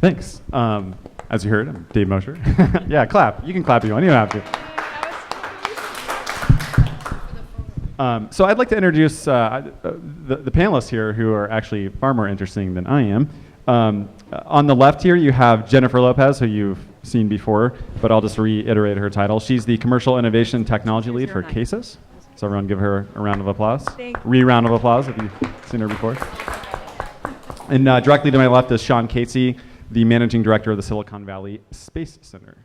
Thanks. As you heard, I'm Dave Mosher. Yeah, clap. You can clap if you want. You don't have to. So I'd like to introduce the panelists here who are actually far more interesting than I am. On the left here, you have Jennifer Lopez, who you've seen before, but I'll just reiterate her title. She's the Commercial Innovation Technology Lead for CASIS. So everyone give her a round of applause. Round of applause if you've seen her before. And directly to my left is Sean Casey, the Managing Director of the Silicon Valley Space Center.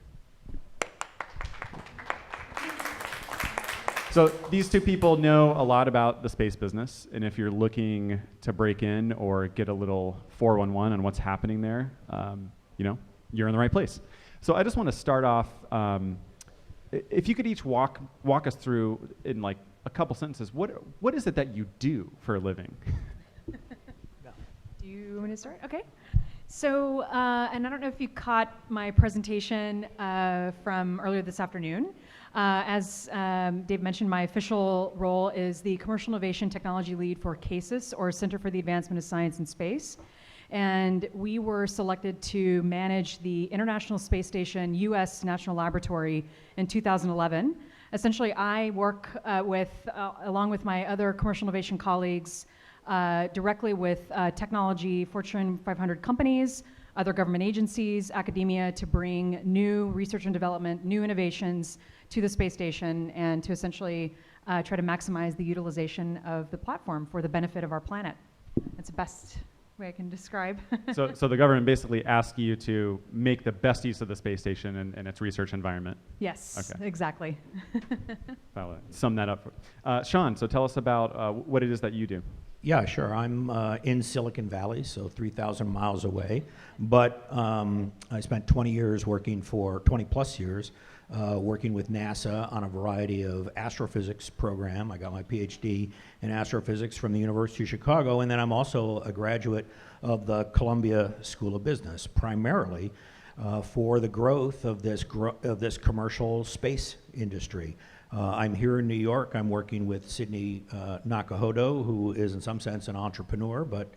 So these two people know a lot about the space business, and if you're looking to break in or get a little 411 on what's happening there, you're in the right place. So I just want to start off, if you could each walk us through in like a couple sentences, what is it that you do for a living? Do you want me to start? Okay. So, and I don't know if you caught my presentation from earlier this afternoon. As Dave mentioned, my official role is the Commercial Innovation Technology Lead for CASIS, or Center for the Advancement of Science and Space. And we were selected to manage the International Space Station U.S. National Laboratory in 2011. Essentially, I work along with my other commercial innovation colleagues, directly with technology, Fortune 500 companies, other government agencies, academia, to bring new research and development, new innovations to the space station, and to essentially try to maximize the utilization of the platform for the benefit of our planet. That's the best way I can describe. So the government basically asks you to make the best use of the space station and its research environment. Yes, okay. Exactly. I'll sum that up. Sean, so tell us about what it is that you do. Yeah, sure. I'm in Silicon Valley, so 3,000 miles away. But I spent 20 plus years working with NASA on a variety of astrophysics program. I got my PhD in astrophysics from the University of Chicago, and then I'm also a graduate of the Columbia School of Business, primarily for the growth of this commercial space industry. I'm here in New York. I'm working with Sydney Nakahodo, who is in some sense an entrepreneur, but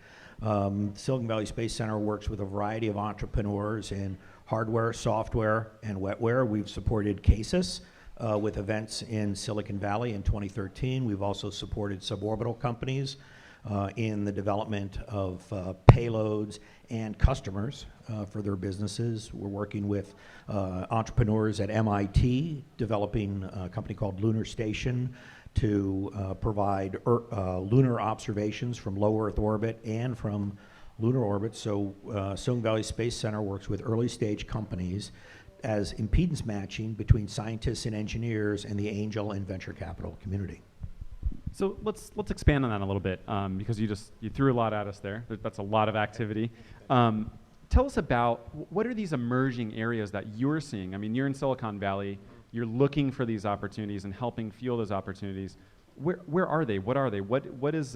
Silicon Valley Space Center works with a variety of entrepreneurs in hardware, software, and wetware. We've supported CASIS with events in Silicon Valley in 2013. We've also supported suborbital companies in the development of payloads and customers for their businesses. We're working with entrepreneurs at MIT, developing a company called Lunar Station to provide lunar observations from low Earth orbit and from lunar orbit. So Silicon Valley Space Center works with early stage companies as impedance matching between scientists and engineers and the angel and venture capital community. So let's expand on that a little bit, because you threw a lot at us there. That's a lot of activity. Tell us about what are these emerging areas that you're seeing? I mean, you're in Silicon Valley. You're looking for these opportunities and helping fuel those opportunities. Where are they? What are they? What is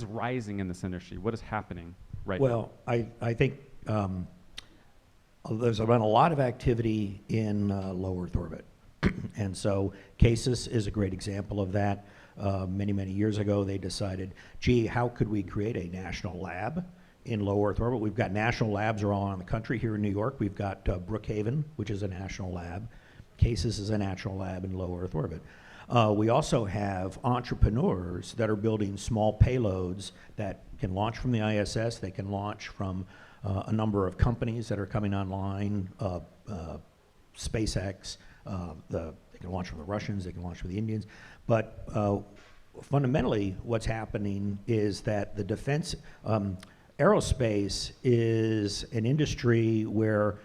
rising in this industry? What is happening right now? Well, I think there's been a lot of activity in low Earth orbit. And so CASIS is a great example of that. Many years ago, they decided, gee, how could we create a national lab in low Earth orbit? We've got national labs around the country. Here in New York, we've got Brookhaven, which is a national lab. CASIS is a national lab in low Earth orbit. We also have entrepreneurs that are building small payloads that can launch from the ISS. They can launch from a number of companies that are coming online, SpaceX. They can launch from the Russians, they can launch from the Indians. But fundamentally, what's happening is that the defense, aerospace is an industry where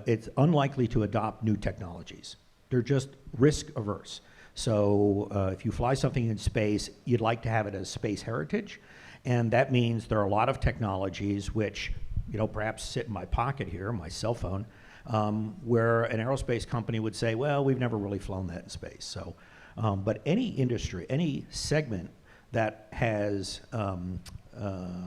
it's unlikely to adopt new technologies. They're just risk averse. So if you fly something in space, you'd like to have it as space heritage. And that means there are a lot of technologies which, perhaps sit in my pocket here, my cell phone, where an aerospace company would say, well, we've never really flown that in space. So, but any industry, any segment that has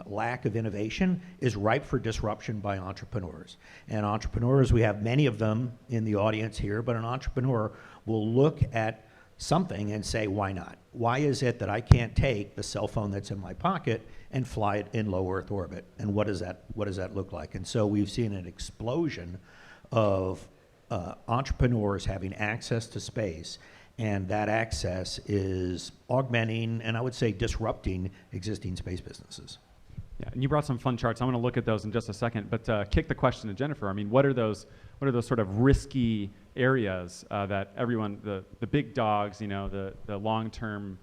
lack of innovation is ripe for disruption by entrepreneurs. And entrepreneurs, we have many of them in the audience here, but an entrepreneur will look at something and say, why not? Why is it that I can't take the cell phone that's in my pocket and fly it in low Earth orbit. And what does that look like? And so we've seen an explosion of entrepreneurs having access to space, and that access is augmenting and I would say disrupting existing space businesses. Yeah, and you brought some fun charts. I want to look at those in just a second, but kick the question to Jennifer. I mean, what are those sort of risky areas that everyone, the big dogs, the long-term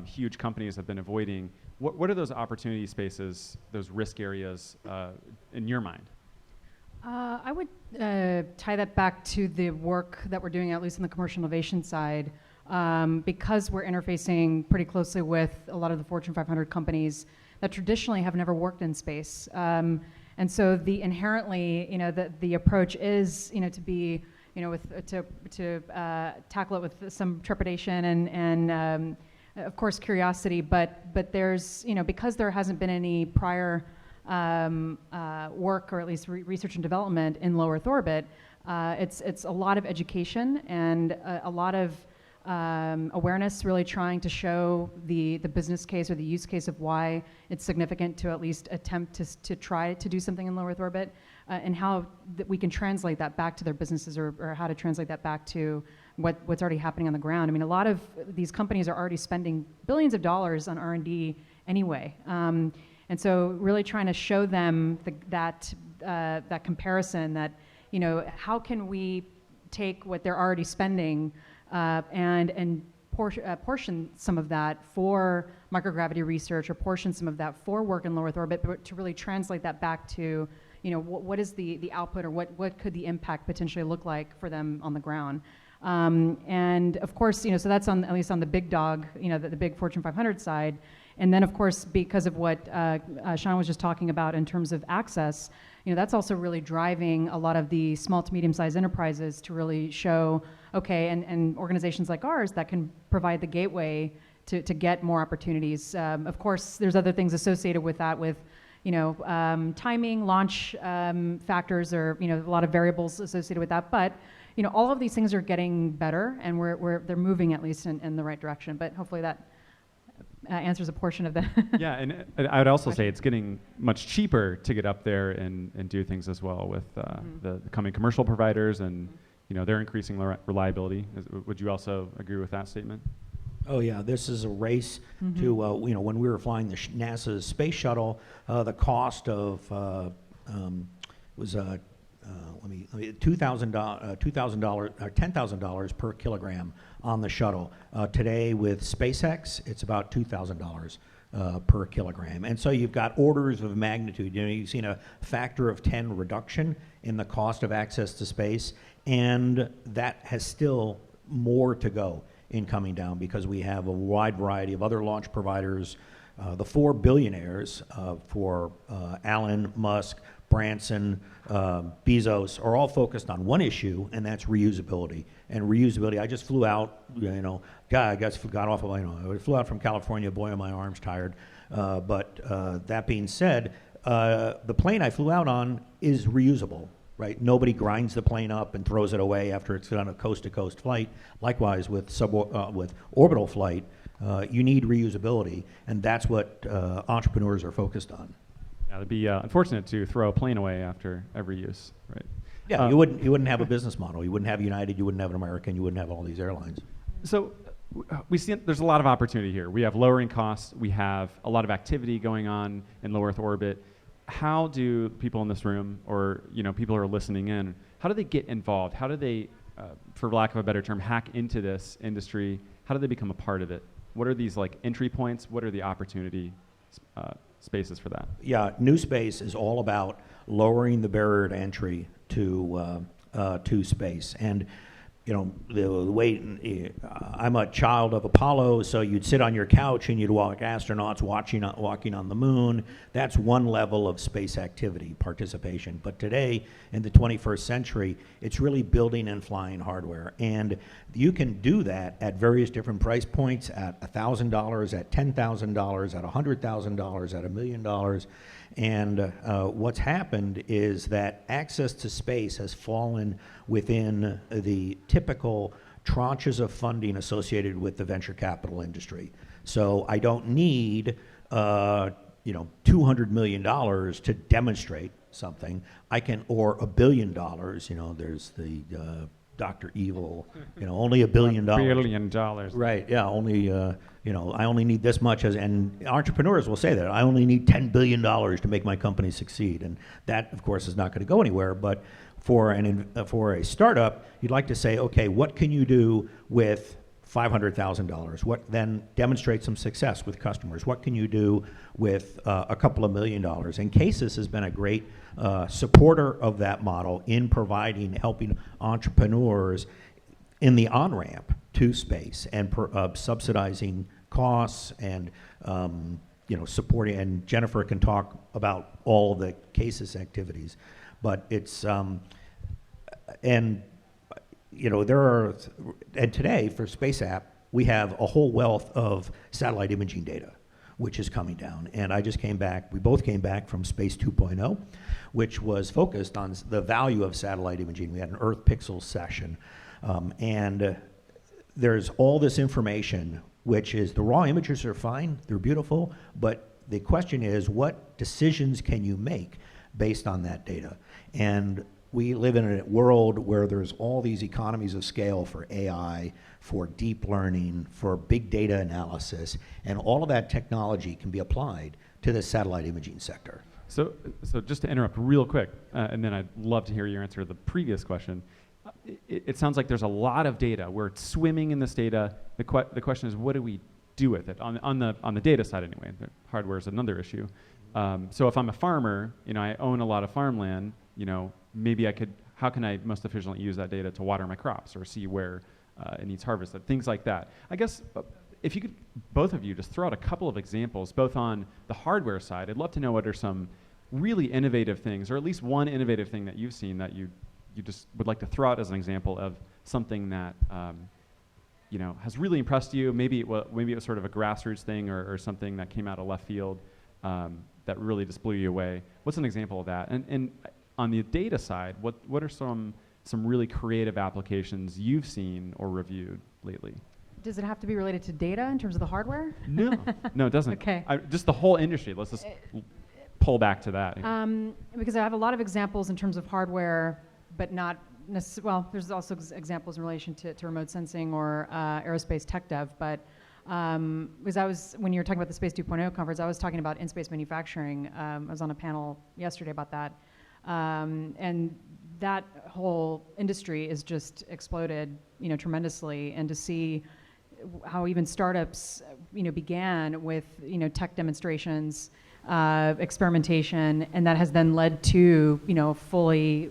huge companies have been avoiding? What are those opportunity spaces, those risk areas in your mind? I would tie that back to the work that we're doing, at least on the commercial innovation side, because we're interfacing pretty closely with a lot of the Fortune 500 companies that traditionally have never worked in space. And so the inherently, the approach is, to be, to tackle it with some trepidation and of course curiosity, but there's, because there hasn't been any prior work, or at least research and development in low Earth orbit, it's a lot of education and a lot of awareness, really trying to show the business case or the use case of why it's significant to at least attempt to try to do something in low Earth orbit, and how we can translate that back to their businesses, or how to translate that back to what's already happening on the ground. I mean, a lot of these companies are already spending billions of dollars on R&D anyway. And so really trying to show them that comparison, that, how can we take what they're already spending and portion some of that for microgravity research, or portion some of that for work in low Earth orbit, but to really translate that back to, what is the output, or what could the impact potentially look like for them on the ground. And of course, so that's at least on the big dog, the big Fortune 500 side. And then, of course, because of what Sean was just talking about in terms of access, that's also really driving a lot of the small to medium-sized enterprises to really show, okay, and organizations like ours that can provide the gateway to get more opportunities. Of course, there's other things associated with that, with timing, launch factors, or a lot of variables associated with that. But all of these things are getting better, and they're moving at least in the right direction. But hopefully that answers a portion of that. Yeah, and I would also say it's getting much cheaper to get up there and do things as well with the coming commercial providers, and they're increasing reliability. Would you also agree with that statement? Oh yeah, this is a race to when we were flying the NASA's space shuttle, the cost of was $10,000 per kilogram on the shuttle. Today with SpaceX, it's about $2,000 per kilogram. And so you've got orders of magnitude. You've seen a factor of 10 reduction in the cost of access to space, and that has still more to go in coming down, because we have a wide variety of other launch providers. The four billionaires for Elon Musk, Branson, Bezos are all focused on one issue, and that's reusability. And reusability, I just flew out, I flew out from California, boy, are my arms tired. But that being said, the plane I flew out on is reusable, right? Nobody grinds the plane up and throws it away after it's on a coast-to-coast flight. Likewise, with orbital flight, you need reusability, and that's what entrepreneurs are focused on. Yeah, it'd be unfortunate to throw a plane away after every use, right? Yeah, you wouldn't have a business model. You wouldn't have United. You wouldn't have an American. You wouldn't have all these airlines. So we see there's a lot of opportunity here. We have lowering costs. We have a lot of activity going on in low Earth orbit. How do people in this room, or people who are listening in, how do they get involved? How do they, for lack of a better term, hack into this industry? How do they become a part of it? What are these entry points? What are the opportunity spaces for that? Yeah, New Space is all about lowering the barrier to entry to space. And the way I'm a child of Apollo, so you'd sit on your couch and you'd watch astronauts walking on the moon. That's one level of space activity participation. But today, in the 21st century, it's really building and flying hardware. And you can do that at various different price points, at $1,000, at $10,000, at $100,000, at $1 million. And what's happened is that access to space has fallen within the typical tranches of funding associated with the venture capital industry. So I don't need $200 million to demonstrate something, or $1 billion. There's the Dr. Evil, only $1 billion. $1 billion. Right. Yeah. Only, I only need this much and entrepreneurs will say that I only need $10 billion to make my company succeed. And that, of course, is not going to go anywhere. But for a startup, you'd like to say, okay, what can you do with $500,000? What then demonstrate some success with customers? What can you do with a couple of $1 million? And Cases has been a great supporter of that model in helping entrepreneurs in the on-ramp to space and subsidizing costs and supporting. And Jennifer can talk about all the Cases activities, but it's and today for Space App, we have a whole wealth of satellite imaging data, which is coming down. And we both came back from Space 2.0, which was focused on the value of satellite imaging. We had an Earth Pixels session, and there's all this information, which is the raw images are fine, they're beautiful, but the question is, what decisions can you make based on that data? And we live in a world where there's all these economies of scale for AI, for deep learning, for big data analysis, and all of that technology can be applied to the satellite imaging sector. So just to interrupt real quick, and then I'd love to hear your answer to the previous question. It sounds like there's a lot of data. We're swimming in this data. The question is, what do we do with it? On the data side anyway. The hardware is another issue. So if I'm a farmer, I own a lot of farmland, maybe how can I most efficiently use that data to water my crops or see where it needs harvested, things like that. I guess if you could, both of you, just throw out a couple of examples, both on the hardware side. I'd love to know what are some really innovative things, or at least one innovative thing that you've seen that you just would like to throw out as an example of something that has really impressed you. Maybe it was sort of a grassroots thing or something that came out of left field that really just blew you away. What's an example of that? And on the data side, what are some really creative applications you've seen or reviewed lately? Does it have to be related to data in terms of the hardware? No, it doesn't. Okay. Just the whole industry. Let's just pull back to that. Because I have a lot of examples in terms of hardware, but not necessarily. Well, there's also examples in relation to remote sensing or aerospace tech dev. But because when you were talking about the Space 2.0 conference, I was talking about in-space manufacturing. I was on a panel yesterday about that. And that whole industry is just exploded, tremendously. And to see how even startups, began with, tech demonstrations, experimentation, and that has then led to, fully,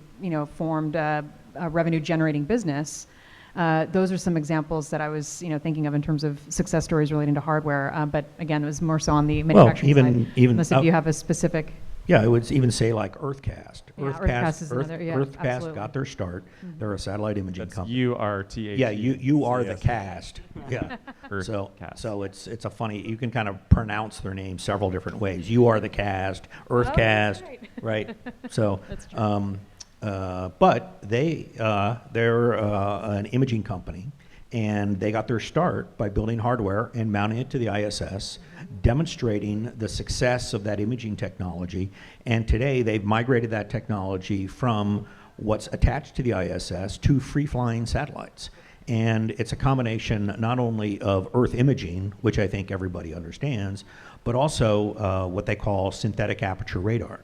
formed a revenue-generating business. Those are some examples that I was, thinking of in terms of success stories relating to hardware. But again, it was more so on the manufacturing side. Unless if you have a specific. Yeah, I would even say like EarthCast. Yeah, EarthCast is another, EarthCast absolutely. got their start. Mm-hmm. They're a satellite imaging company. URTH. Yeah, you are the cast. Yeah. So it's a funny. You can kind of pronounce their name several different ways. You are the cast. EarthCast. Oh, right. So. That's true. But they're an imaging company, and they got their start by building hardware and mounting it to the ISS, demonstrating the success of that imaging technology. And today they've migrated that technology from what's attached to the ISS to free-flying satellites. And it's a combination not only of Earth imaging, which I think everybody understands, but also what they call synthetic aperture radar.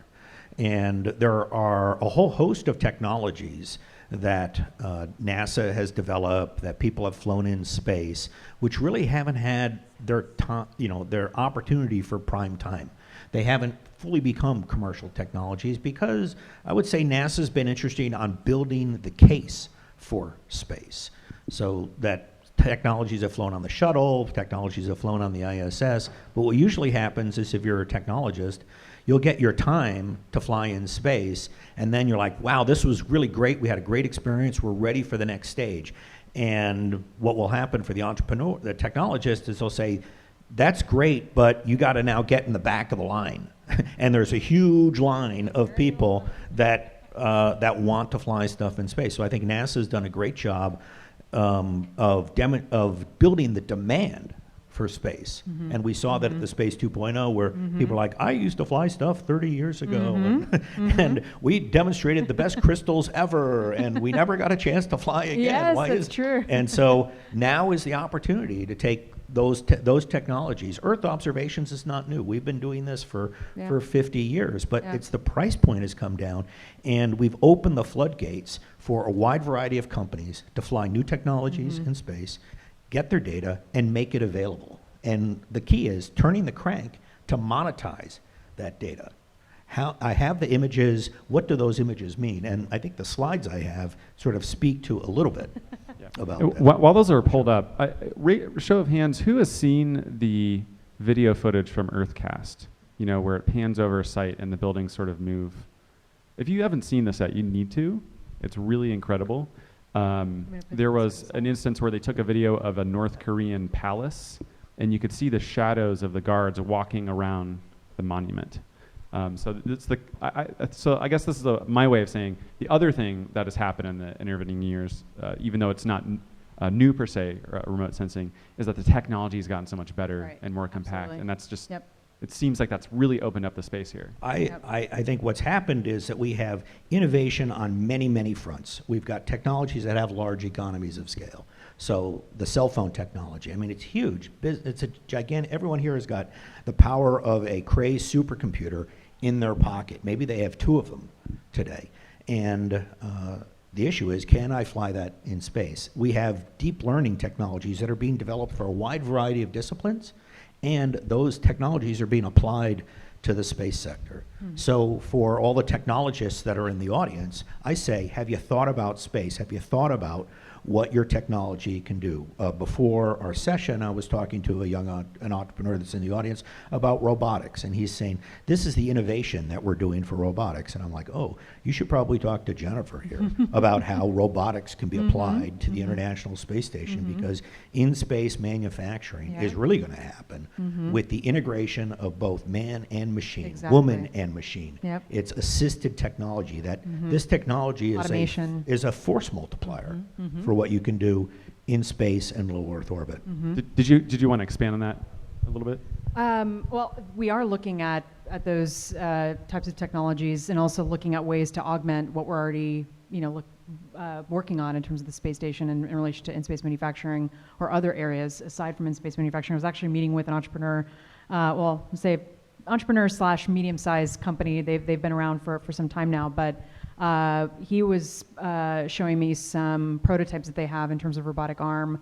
And there are a whole host of technologies that NASA has developed, that people have flown in space, which really haven't had their opportunity for prime time. They haven't fully become commercial technologies because I would say NASA's been interested on building the case for space. So that technologies have flown on the shuttle, technologies have flown on the ISS, but what usually happens is if you're a technologist, you'll get your time to fly in space, and then you're like, wow, this was really great. We had a great experience. We're ready for the next stage. And what will happen for the entrepreneur, the technologist, is they'll say, that's great, but you got to now get in the back of the line. And there's a huge line of people that want to fly stuff in space. So I think NASA's done a great job of building the demand for space. And we saw that at the Space 2.0 where people are like, I used to fly stuff 30 years ago. And we demonstrated the best crystals ever, and we never got a chance to fly again. Yes, Why that's true. And so now is the opportunity to take those technologies. Earth observations is not new. We've been doing this for 50 years, but it's the price point has come down, and we've opened the floodgates for a wide variety of companies to fly new technologies in space, get their data, and make it available. And the key is turning the crank to monetize that data. How I have the images, what do those images mean? And I think the slides I have sort of speak to a little bit about that. While those are pulled up, show of hands, who has seen the video footage from Earthcast? You know, where it pans over a site and the buildings sort of move. If you haven't seen this yet, you need to. It's really incredible. There was an instance where they took a video of a North Korean palace, and you could see the shadows of the guards walking around the monument. So I guess this is my way of saying the other thing that has happened in the intervening years, even though it's not new per se, remote sensing, is that the technology has gotten so much better and more compact, Absolutely. and that's just. It seems like that's really opened up the space here. I think what's happened is that we have innovation on many, many fronts. We've got technologies that have large economies of scale. So the cell phone technology, I mean, it's huge. It's a gigantic, everyone here has got the power of a Cray supercomputer in their pocket. Maybe they have 2 of them today. And the issue is, can I fly that in space? We have deep learning technologies that are being developed for a wide variety of disciplines, and those technologies are being applied to the space sector. So for all the technologists that are in the audience, I say, have you thought about space? Have you thought about what your technology can do? Before our session, I was talking to an entrepreneur that's in the audience about robotics, and he's saying, this is the innovation that we're doing for robotics. And I'm like, oh, you should probably talk to Jennifer here about how robotics can be applied to the International Space Station, because in-space manufacturing is really going to happen with the integration of both man and machine, woman and machine. It's assisted technology that this technology is a force multiplier for what you can do in space and low Earth orbit. Did you want to expand on that a little bit? Well, we are looking at those types of technologies, and also looking at ways to augment what we're already, working on in terms of the space station in relation to in-space manufacturing or other areas aside from in-space manufacturing. I was actually meeting with an entrepreneur, entrepreneur / medium-sized company. They've been around for some time now, but he was showing me some prototypes that they have in terms of robotic arm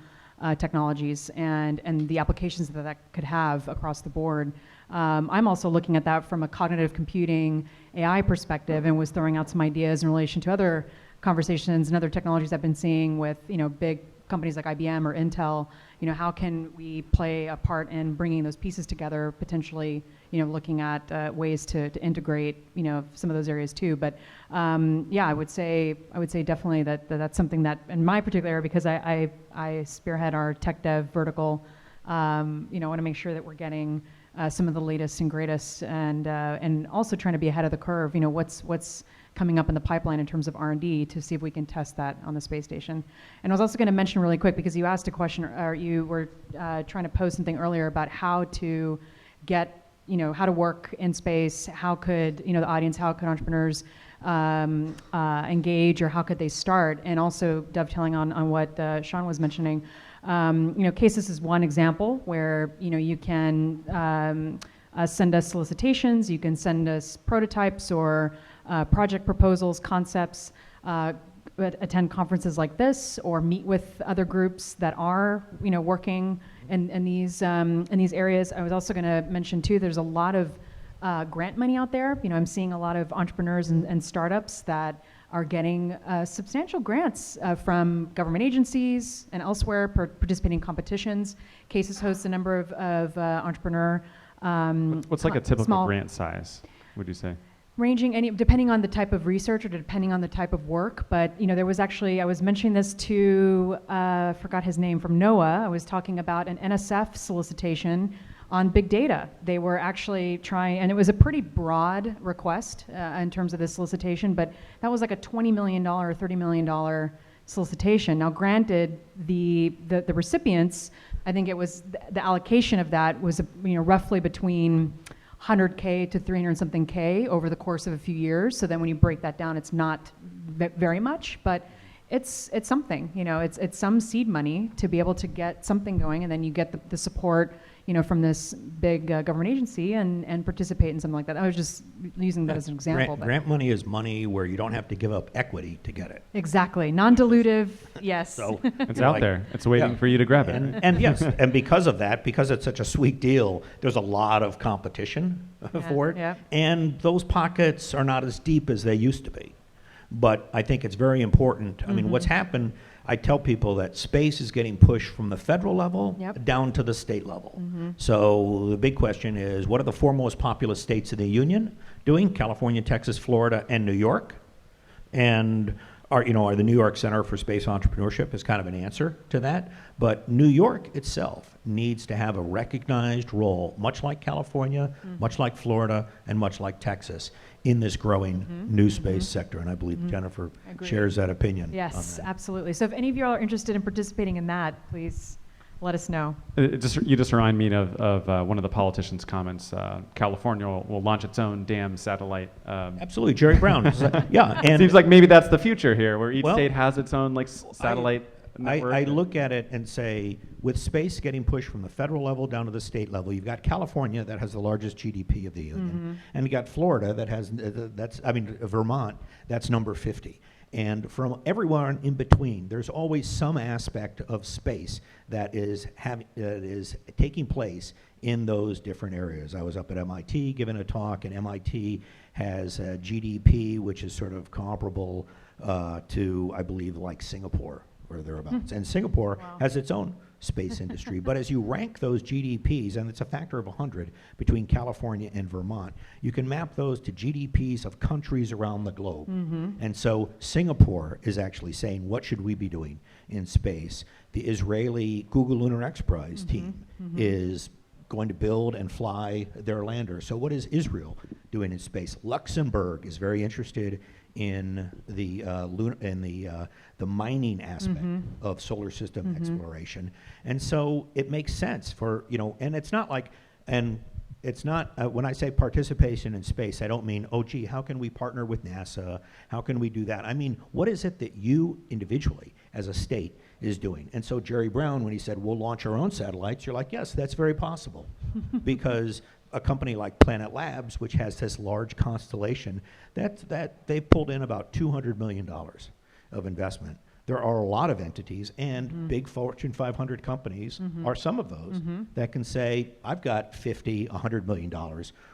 technologies and the applications that could have across the board. I'm also looking at that from a cognitive computing AI perspective, and was throwing out some ideas in relation to other conversations and other technologies I've been seeing with big companies like IBM or Intel. How can we play a part in bringing those pieces together, potentially looking at ways to integrate some of those areas too. But I would say definitely that's something that in my particular area, because I spearhead our tech dev vertical, want to make sure that we're getting some of the latest and greatest, and also trying to be ahead of the curve. What's coming up in the pipeline in terms of R&D to see if we can test that on the space station. And I was also going to mention really quick, because you asked a question, or you were trying to pose something earlier about how to get, how to work in space. How could, the audience, how could entrepreneurs engage, or how could they start? And also dovetailing on what Sean was mentioning, Cases is one example where, you can send us solicitations, you can send us prototypes or project proposals, concepts, attend conferences like this, or meet with other groups that are, working in these areas. I was also going to mention too, there's a lot of grant money out there. I'm seeing a lot of entrepreneurs and startups that are getting substantial grants from government agencies and elsewhere, participating in competitions. Cases hosts a number of entrepreneur. What's like a typical grant size, would you say? Ranging depending on the type of research or depending on the type of work. But there was actually, I was mentioning this to, forgot his name, from NOAA. I was talking about an NSF solicitation on big data. They were actually trying, and it was a pretty broad request in terms of this solicitation, but that was like a $20 million or $30 million solicitation. Now granted, the recipients I think it was the allocation of that was roughly between 100K to 300 and something K over the course of a few years. So then when you break that down, it's not very much, but it's something. It's some seed money to be able to get something going, and then you get the support from this big government agency and participate in something like that. I was just using that as an example. Grant money is money where you don't have to give up equity to get it. Exactly. Non-dilutive, yes. So It's out there. It's waiting for you to grab it. And yes, and because of that, because it's such a sweet deal, there's a lot of competition for it. Yeah. And those pockets are not as deep as they used to be. But I think it's very important. I mean, what's happened, I tell people that space is getting pushed from the federal level down to the state level. So the big question is, what are the four most populous states in the union doing? California, Texas, Florida, and New York. And are the New York Center for Space Entrepreneurship is kind of an answer to that. But New York itself needs to have a recognized role, much like California, much like Florida, and much like Texas, in this growing new space sector. And I believe Jennifer shares that opinion. Yes, on that. absolutely. So if any of you all are interested in participating in that, please let us know. You just remind me of one of the politicians' comments. California will launch its own damn satellite. Absolutely, Jerry Brown. Yeah, It and seems like maybe that's the future here, where each Well, state has its own satellite network. I look at it and say, with space getting pushed from the federal level down to the state level, you've got California that has the largest GDP of the union, and you got Florida that has Vermont, that's number 50. And from everyone in between, there's always some aspect of space that is taking place in those different areas. I was up at MIT giving a talk, and MIT has a GDP which is sort of comparable to, I believe, like Singapore or thereabouts. And Singapore has its own space industry. But as you rank those GDPs, and it's a factor of 100 between California and Vermont, you can map those to GDPs of countries around the globe. And so Singapore is actually saying, what should we be doing in space? The Israeli Google Lunar X Prize team is going to build and fly their lander. So what is Israel doing in space? Luxembourg is very interested in the mining aspect of solar system exploration, and so it makes sense for and it's not like, and it's not when I say participation in space, I don't mean, oh gee, how can we partner with NASA? How can we do that? I mean, what is it that you individually as a state is doing? And so Jerry Brown, when he said we'll launch our own satellites, you're like, yes, that's very possible, because a company like Planet Labs, which has this large constellation, that they pulled in about $200 million of investment. There are a lot of entities, and big Fortune 500 companies are some of those that can say, I've got $50, $100 million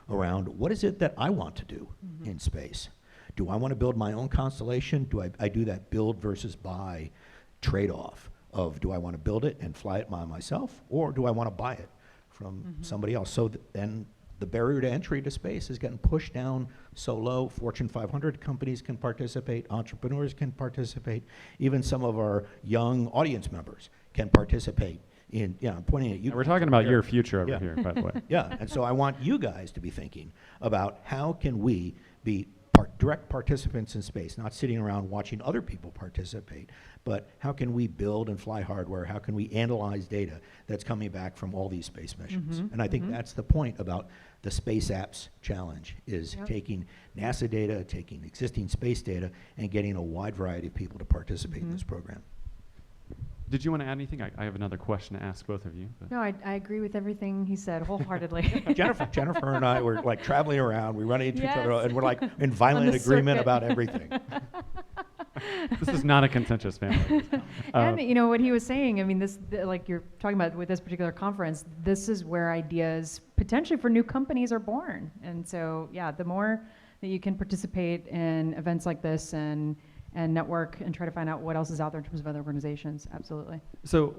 around. What is it that I want to do in space? Do I want to build my own constellation? Do I do that build versus buy trade-off of, do I want to build it and fly it by myself, or do I want to buy it from somebody else? So then the barrier to entry to space is getting pushed down so low. Fortune 500 companies can participate, entrepreneurs can participate, even some of our young audience members can participate in, I'm pointing at you. We're talking about your future over here, by the way. Yeah, and so I want you guys to be thinking about, how can we be direct participants in space, not sitting around watching other people participate, but how can we build and fly hardware? How can we analyze data that's coming back from all these space missions? And I think that's the point about the Space Apps Challenge, is taking NASA data, taking existing space data, and getting a wide variety of people to participate in this program. Did you want to add anything? I have another question to ask both of you. But. No, I agree with everything he said wholeheartedly. Jennifer and I were like traveling around. We run into each other, Yes. and we're like in violent agreement circuit. about everything. This is not a contentious family. And what he was saying, I mean, like you're talking about with this particular conference, this is where ideas potentially for new companies are born. And so, yeah, the more that you can participate in events like this and network and try to find out what else is out there in terms of other organizations, absolutely. So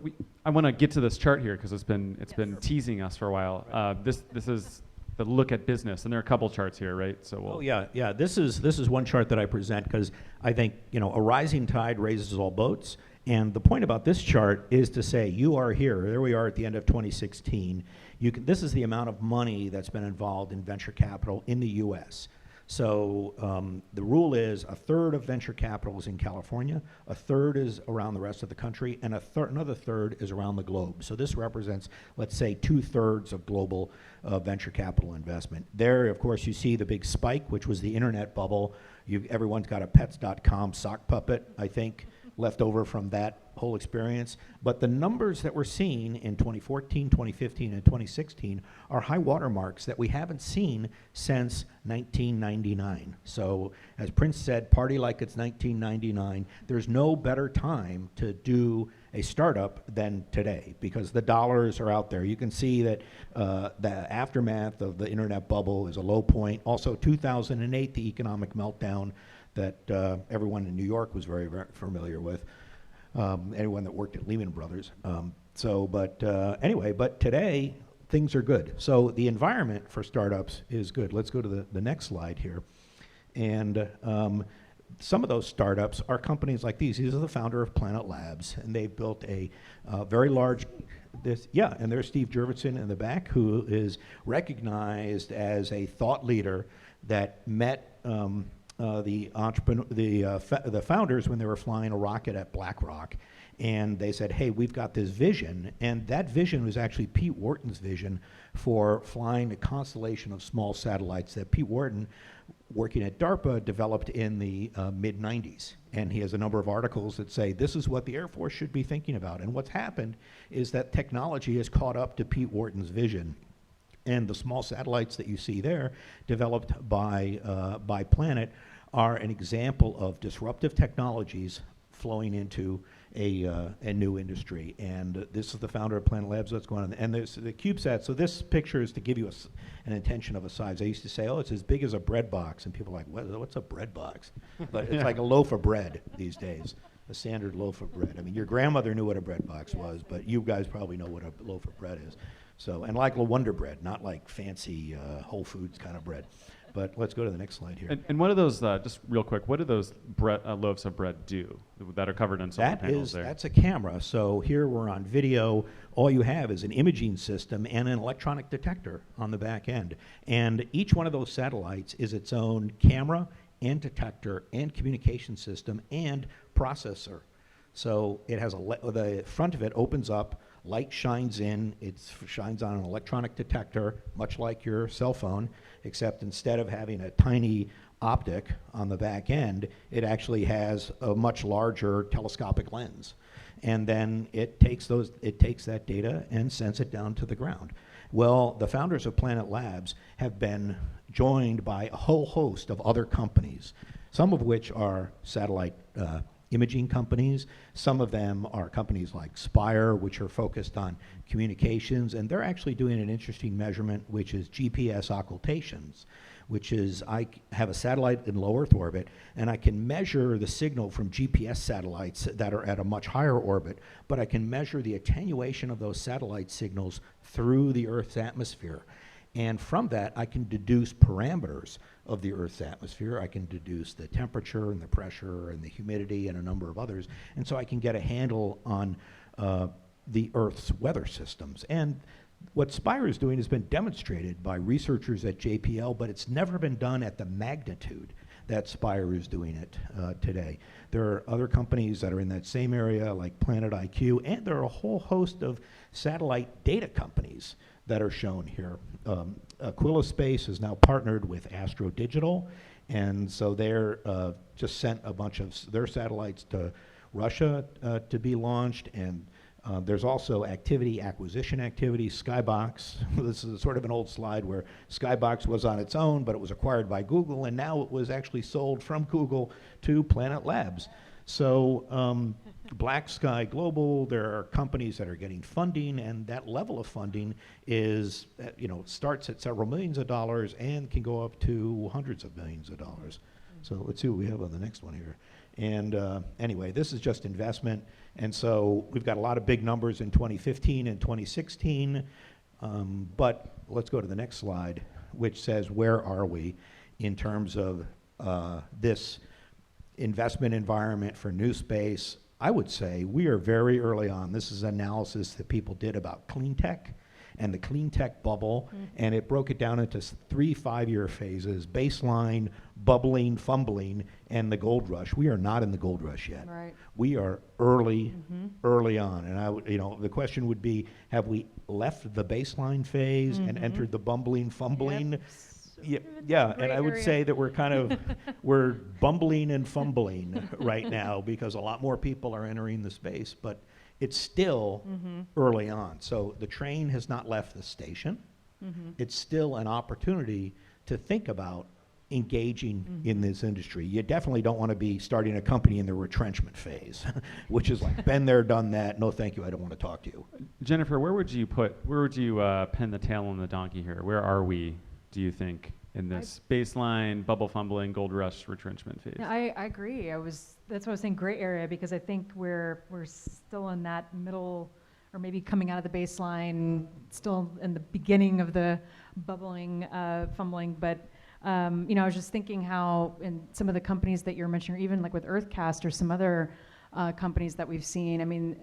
I want to get to this chart here because it's been teasing us for a while. This is the look at business, and there are a couple charts here, right? So yeah. This is one chart that I present because I think a rising tide raises all boats. And the point about this chart is to say, you are here. There we are at the end of 2016. This is the amount of money that's been involved in venture capital in the U.S. So the rule is a third of venture capital is in California, a third is around the rest of the country, and another third is around the globe. So this represents, let's say, 2/3 of global venture capital investment. There, of course, you see the big spike, which was the internet bubble. Everyone's got a pets.com sock puppet, I think, left over from that whole experience. But the numbers that we're seeing in 2014, 2015, and 2016 are high watermarks that we haven't seen since 1999. So as Prince said, party like it's 1999. There's no better time to do a startup than today because the dollars are out there. You can see that the aftermath of the internet bubble is a low point. Also 2008, the economic meltdown that everyone in New York was very, very familiar with, anyone that worked at Lehman Brothers. Anyway, but today, things are good. So the environment for startups is good. Let's go to the next slide here. And some of those startups are companies like these. These are the founder of Planet Labs, and they've built a very large, and there's Steve Jurvetson in the back, who is recognized as a thought leader that met the founders when they were flying a rocket at BlackRock, and they said, hey, we've got this vision, and that vision was actually Pete Wharton's vision for flying a constellation of small satellites that Pete Wharton, working at DARPA, developed in the mid-90s. And he has a number of articles that say this is what the Air Force should be thinking about. And what's happened is that technology has caught up to Pete Wharton's vision. And the small satellites that you see there, developed by Planet, are an example of disruptive technologies flowing into a new industry. And this is the founder of Planet Labs. That's going on. And there's the CubeSat. So this picture is to give you an intention of a size. I used to say, oh, it's as big as a bread box. And people are like, what's a bread box? But it's like a loaf of bread these days, a standard loaf of bread. I mean, your grandmother knew what a bread box was, but you guys probably know what a loaf of bread is. So, and like Wonder Bread, not like fancy Whole Foods kind of bread. But let's go to the next slide here. And what do those, just real quick, what do those loaves of bread do that are covered in solar panels there? That's a camera. So here we're on video. All you have is an imaging system and an electronic detector on the back end. And each one of those satellites is its own camera and detector and communication system and processor. So it has the front of it opens up, light shines in, it shines on an electronic detector, much like your cell phone, except instead of having a tiny optic on the back end, it actually has a much larger telescopic lens. And then it takes that data and sends it down to the ground. Well, the founders of Planet Labs have been joined by a whole host of other companies, some of which are satellite imaging companies. Some of them are companies like Spire, which are focused on communications, and they're actually doing an interesting measurement, which is GPS occultations, which is I have a satellite in low Earth orbit, and I can measure the signal from GPS satellites that are at a much higher orbit, but I can measure the attenuation of those satellite signals through the Earth's atmosphere. And from that, I can deduce parameters of the Earth's atmosphere. I can deduce the temperature and the pressure and the humidity and a number of others. And so I can get a handle on the Earth's weather systems. And what Spire is doing has been demonstrated by researchers at JPL, but it's never been done at the magnitude that Spire is doing it today. There are other companies that are in that same area, like Planet IQ, and there are a whole host of satellite data companies that are shown here. Aerospace is now partnered with Astro Digital, and so they're just sent a bunch of their satellites to Russia to be launched, and there's also acquisition activity. Skybox, this is sort of an old slide where Skybox was on its own, but it was acquired by Google, and now it was actually sold from Google to Planet Labs. So Black Sky Global, there are companies that are getting funding, and that level of funding is, starts at several millions of dollars and can go up to hundreds of millions of dollars. So let's see what we have on the next one here. And anyway, this is just investment. And so we've got a lot of big numbers in 2015 and 2016. But let's go to the next slide, which says, where are we in terms of this investment environment for new space? I would say we are very early on. This is analysis that people did about clean tech, and the clean tech bubble, and it broke it down into 3 5-year phases: baseline, bubbling, fumbling, and the gold rush. We are not in the gold rush yet. Right. We are early on, and the question would be: have we left the baseline phase and entered the bumbling, fumbling? Yep. Yeah, and Gray I would area. say that we're bumbling and fumbling right now because a lot more people are entering the space, but it's still early on. So the train has not left the station. It's still an opportunity to think about engaging in this industry. You definitely don't want to be starting a company in the retrenchment phase, which is like, been there, done that. No, thank you. I don't want to talk to you. Jennifer, where would you pin the tail on the donkey here? Where are we, do you think, in this baseline, bubble fumbling, gold rush retrenchment phase? Yeah, I agree. That's what I was saying, gray area, because I think we're still in that middle, or maybe coming out of the baseline, still in the beginning of the bubbling, fumbling. But I was just thinking how in some of the companies that you're mentioning, or even like with Earthcast or some other companies that we've seen. I mean,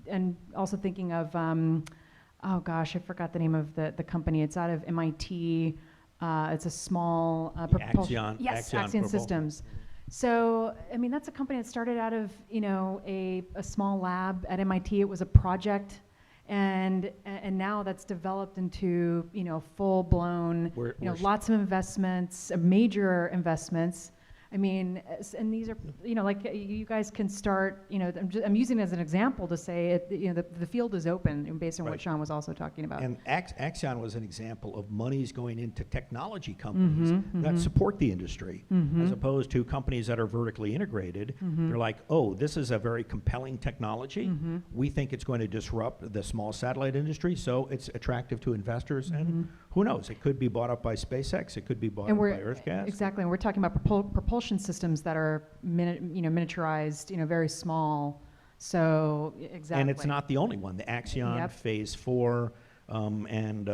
and also thinking of, oh gosh, I forgot the name of the company. It's out of MIT. It's a small Axion. Yes, Axion Axion Purple. Systems. So, I mean, that's a company that started out of, a small lab at MIT. It was a project, and now that's developed into, full-blown, lots of investments, major investments. I mean, and these are, like you guys can start, I'm using it as an example to say it, the field is open based on what Sean was also talking about. And Axion was an example of monies going into technology companies that support the industry, as opposed to companies that are vertically integrated. They're like, oh, this is a very compelling technology. We think it's going to disrupt the small satellite industry, so it's attractive to investors. And who knows? It could be bought up by SpaceX. It could be bought up by Earthcast. Exactly, and we're talking about propulsion systems that are miniaturized, very small. So exactly. And it's not the only one. The Axion Phase 4, and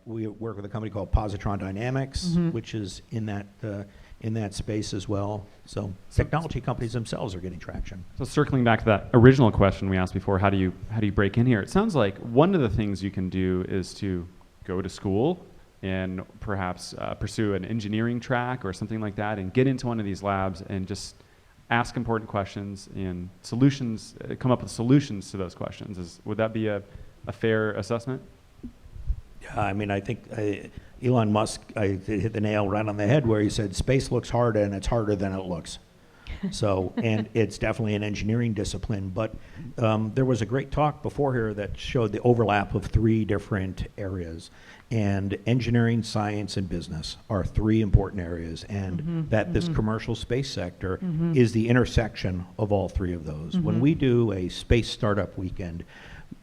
we work with a company called Positron Dynamics, which is in that space as well. So technology companies themselves are getting traction. So circling back to that original question we asked before, how do you break in here? It sounds like one of the things you can do is to go to school and perhaps pursue an engineering track or something like that, and get into one of these labs and just ask important questions and solutions, come up with solutions to those questions. Would that be a fair assessment? Yeah, I mean, I think Elon Musk hit the nail right on the head where he said, space looks hard and it's harder than it looks. So, and it's definitely an engineering discipline, but there was a great talk before here that showed the overlap of 3 different areas. And engineering, science, and business are 3 important areas, and that this commercial space sector is the intersection of all 3 of those. When we do a space startup weekend,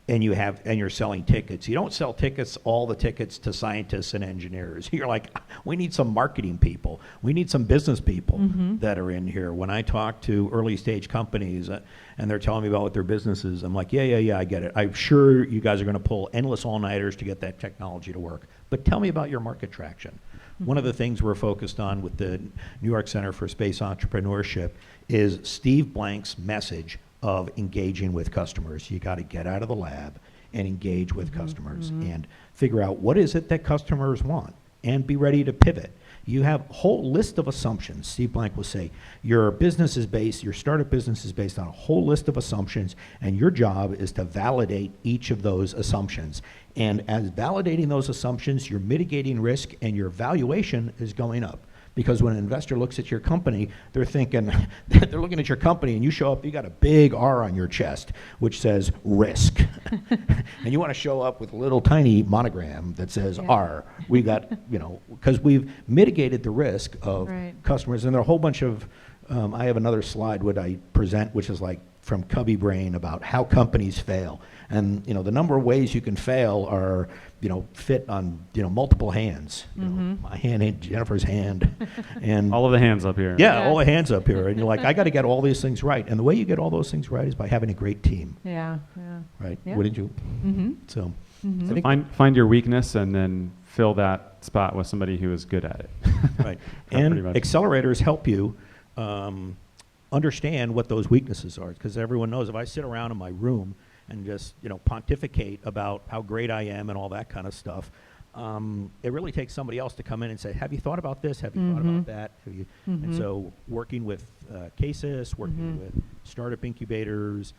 and you're selling tickets, you don't sell all the tickets to scientists and engineers. You're like, we need some marketing people. We need some business people that are in here. When I talk to early stage companies and they're telling me about what their business is, I'm like, yeah, I get it. I'm sure you guys are going to pull endless all-nighters to get that technology to work. But tell me about your market traction. One of the things we're focused on with the New York Center for Space Entrepreneurship is Steve Blank's message of engaging with customers. You got to get out of the lab and engage with customers and figure out what is it that customers want and be ready to pivot. You have a whole list of assumptions. Steve Blank will say, your startup business is based on a whole list of assumptions, and your job is to validate each of those assumptions. And as validating those assumptions, you're mitigating risk and your valuation is going up. Because when an investor looks at your company, they're looking at your company and you show up, you got a big R on your chest, which says risk. And you want to show up with a little tiny monogram that says R. We got, because we've mitigated the risk of customers. And there are a whole bunch of, I have another slide what I present, which is like from Cubby Brain about how companies fail. And, the number of ways you can fail are, fit on, multiple hands. My hand, and Jennifer's hand, and all of the hands up here. Yeah, all the hands up here. And you're like, I got to get all these things right. And the way you get all those things right is by having a great team. Yeah. Right? Yeah. Wouldn't you? So, I think Find your weakness and then fill that spot with somebody who is good at it. right. And accelerators help you understand what those weaknesses are. Because everyone knows if I sit around in my room and just, pontificate about how great I am and all that kind of stuff. It really takes somebody else to come in and say, have you thought about this? Have you thought about that? Have you? And so working with CASIS, working with startup incubators,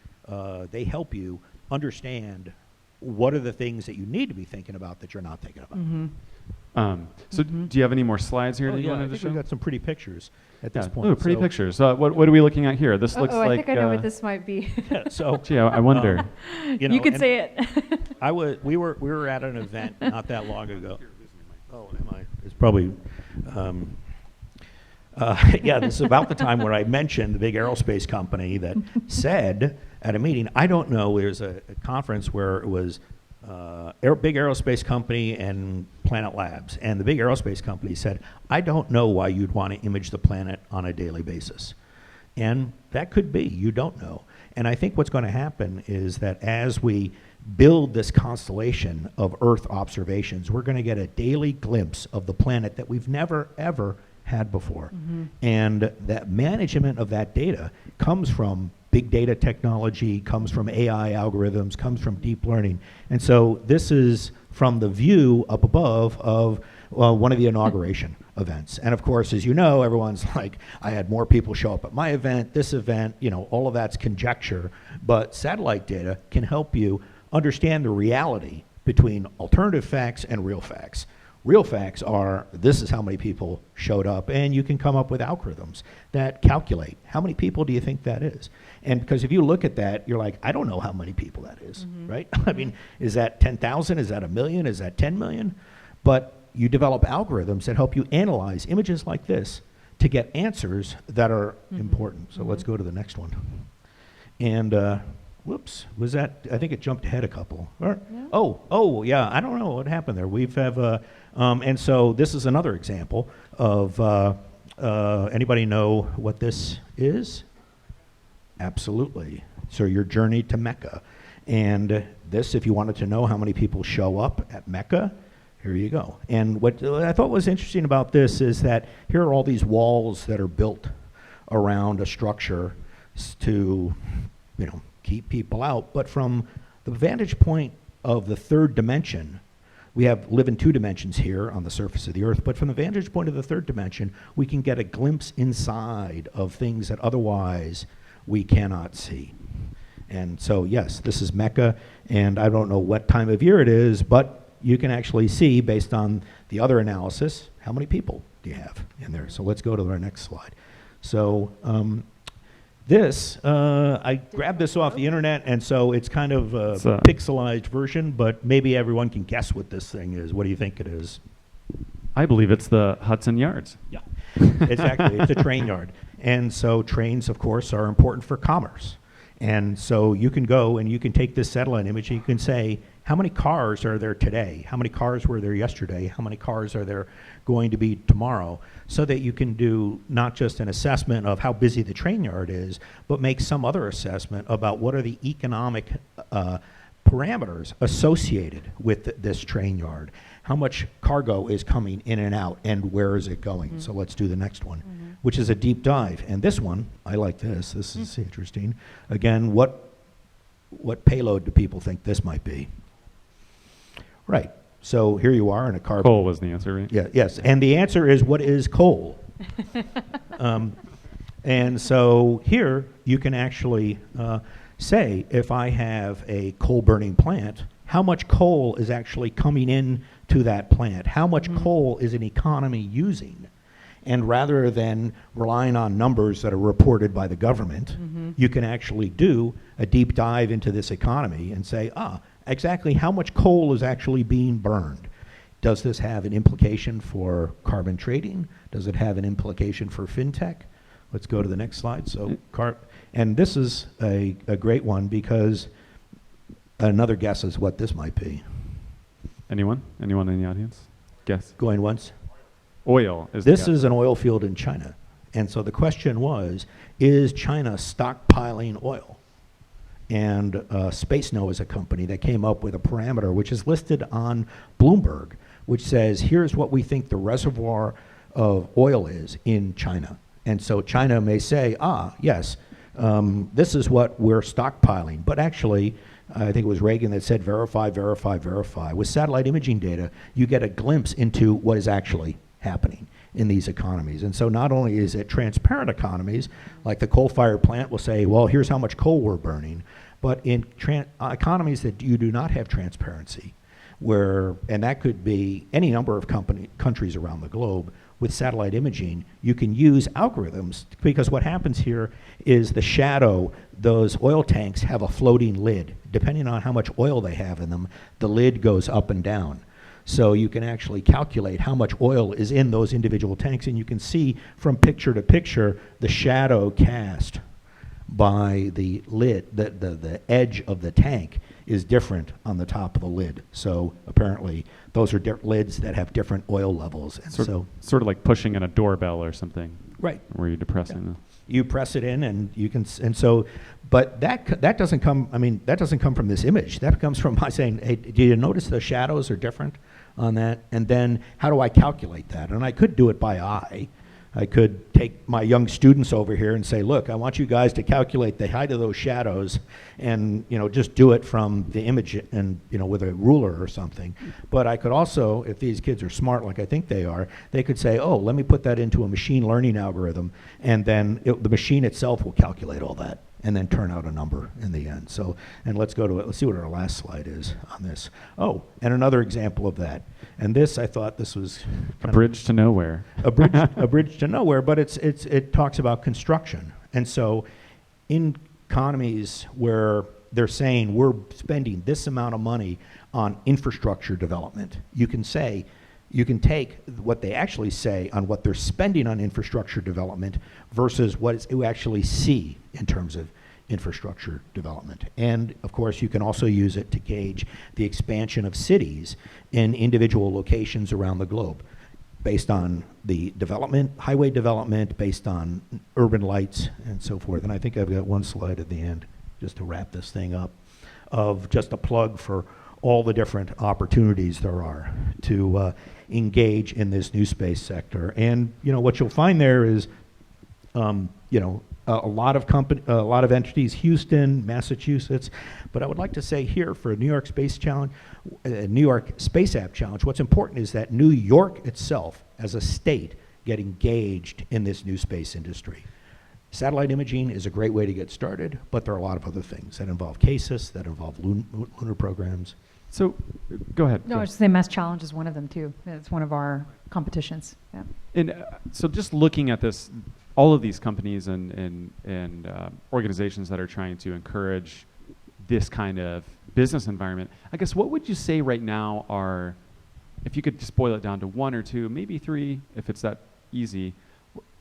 they help you understand what are the things that you need to be thinking about that you're not thinking about. So do you have any more slides here Oh, that you yeah, I wanted to think show? we've got some pretty pictures at this point. Oh, pretty So, pictures. What are we looking at here? This looks Oh, like. I think I know what this might be. yeah, so Gee, I wonder. You could and say it. we were at an event not that long ago. Oh, am I? It's probably. Yeah, this is about the time where I mentioned the big aerospace company that said at a meeting, I don't know, there's a conference where it was big aerospace company and Planet Labs. And the big aerospace company said, I don't know why you'd want to image the planet on a daily basis. And that could be, you don't know. And I think what's going to happen is that as we build this constellation of Earth observations, we're going to get a daily glimpse of the planet that we've never, ever had before. And that management of that data comes from big data technology, comes from AI algorithms, comes from deep learning. And so this is from the view up above of one of the inauguration events. And of course, as you know, everyone's like, I had more people show up at my event, this event, all of that's conjecture. But satellite data can help you understand the reality between alternative facts and real facts. Real facts are, this is how many people showed up, and you can come up with algorithms that calculate how many people do you think that is. And because if you look at that, you're like, I don't know how many people that is, right? I mean, is that 10,000? Is that 1 million? Is that 10 million? But you develop algorithms that help you analyze images like this to get answers that are important. So let's go to the next one. And whoops, was that, I think it jumped ahead a couple. Or, oh, yeah, I don't know what happened there. And so this is another example of, anybody know what this is? Absolutely. So your journey to Mecca. And this, if you wanted to know how many people show up at Mecca, here you go. And what I thought was interesting about this is that here are all these walls that are built around a structure to, keep people out. But from the vantage point of the third dimension, we live in 2 dimensions here on the surface of the Earth, but from the vantage point of the third dimension, we can get a glimpse inside of things that otherwise we cannot see. And so, yes, this is Mecca, and I don't know what time of year it is, but you can actually see, based on the other analysis, how many people do you have in there. So let's go to our next slide. So I grabbed this off the internet, and so it's kind of a pixelized version, but maybe everyone can guess what this thing is. What do you think it is? I believe it's the Hudson Yards. Yeah, exactly. It's a train yard. And so trains, of course, are important for commerce. And so you can go and you can take this satellite image and you can say, how many cars are there today? How many cars were there yesterday? How many cars are there going to be tomorrow? So that you can do not just an assessment of how busy the train yard is, but make some other assessment about what are the economic parameters associated with this train yard. How much cargo is coming in and out, and where is it going? So let's do the next one, which is a deep dive. And this one, I like this. This is interesting. Again, what payload do people think this might be? Right. So here you are in a car. Coal was the answer, right? Yeah. Yes. And the answer is, what is coal? And so here you can actually say, if I have a coal burning plant, how much coal is actually coming in to that plant? How much coal is an economy using? And rather than relying on numbers that are reported by the government, you can actually do a deep dive into this economy and say, exactly how much coal is actually being burned? Does this have an implication for carbon trading? Does it have an implication for fintech? Let's go to the next slide. So, and this is a great one, because another guess is what this might be. Anyone? Anyone in the audience? Guess. Going once? Oil is This is an oil field in China. And so the question was, is China stockpiling oil? And Space is a company that came up with a parameter which is listed on Bloomberg, which says, here's what we think the reservoir of oil is in China. And so China may say, yes, this is what we're stockpiling. But actually, I think it was Reagan that said verify, verify, verify. With satellite imaging data, you get a glimpse into what is actually happening in these economies. And so not only is it transparent economies, like the coal-fired plant will say, well, here's how much coal we're burning, but in economies that you do not have transparency, and that could be any number of countries around the globe, with satellite imaging, you can use algorithms, because what happens here is the shadow, those oil tanks have a floating lid. Depending on how much oil they have in them, the lid goes up and down. So you can actually calculate how much oil is in those individual tanks, and you can see from picture to picture the shadow cast by the lid, the edge of the tank is different on the top of the lid. So apparently those are lids that have different oil levels. And sort of like pushing in a doorbell or something. Right. Where you're depressing them. You press it in and you can, but that doesn't come, that doesn't come from this image. That comes from my saying, hey, do you notice the shadows are different on that? And then how do I calculate that? And I could do it by eye. I could take my young students over here and say, look, I want you guys to calculate the height of those shadows and, just do it from the image and, with a ruler or something. But I could also, if these kids are smart like I think they are, they could say, oh, let me put that into a machine learning algorithm, and then the machine itself will calculate all that and then turn out a number in the end. So, and let's go to it. Let's see what our last slide is on this. Oh, and another example of that. And this, I thought this was a bridge to nowhere. A bridge to nowhere, but it talks about construction. And so in economies where they're saying we're spending this amount of money on infrastructure development, you can take what they actually say on what they're spending on infrastructure development versus what you actually see in terms of infrastructure development. And of course, you can also use it to gauge the expansion of cities in individual locations around the globe based on the development, highway development, based on urban lights and so forth. And I think I've got one slide at the end just to wrap this thing up of just a plug for all the different opportunities there are to engage in this new space sector. And what you'll find there is, a lot of entities, Houston, Massachusetts, but I would like to say here for New York Space Challenge, New York Space App Challenge, what's important is that New York itself, as a state, get engaged in this new space industry. Satellite imaging is a great way to get started, but there are a lot of other things that involve CASIS, that involve lunar programs. So, go ahead. No, I was just saying Mass Challenge is one of them too. It's one of our competitions. Yeah. And so, just looking at this, all of these companies and organizations that are trying to encourage this kind of business environment, I guess what would you say right now are, if you could just boil it down to one or two, maybe three, if it's that easy,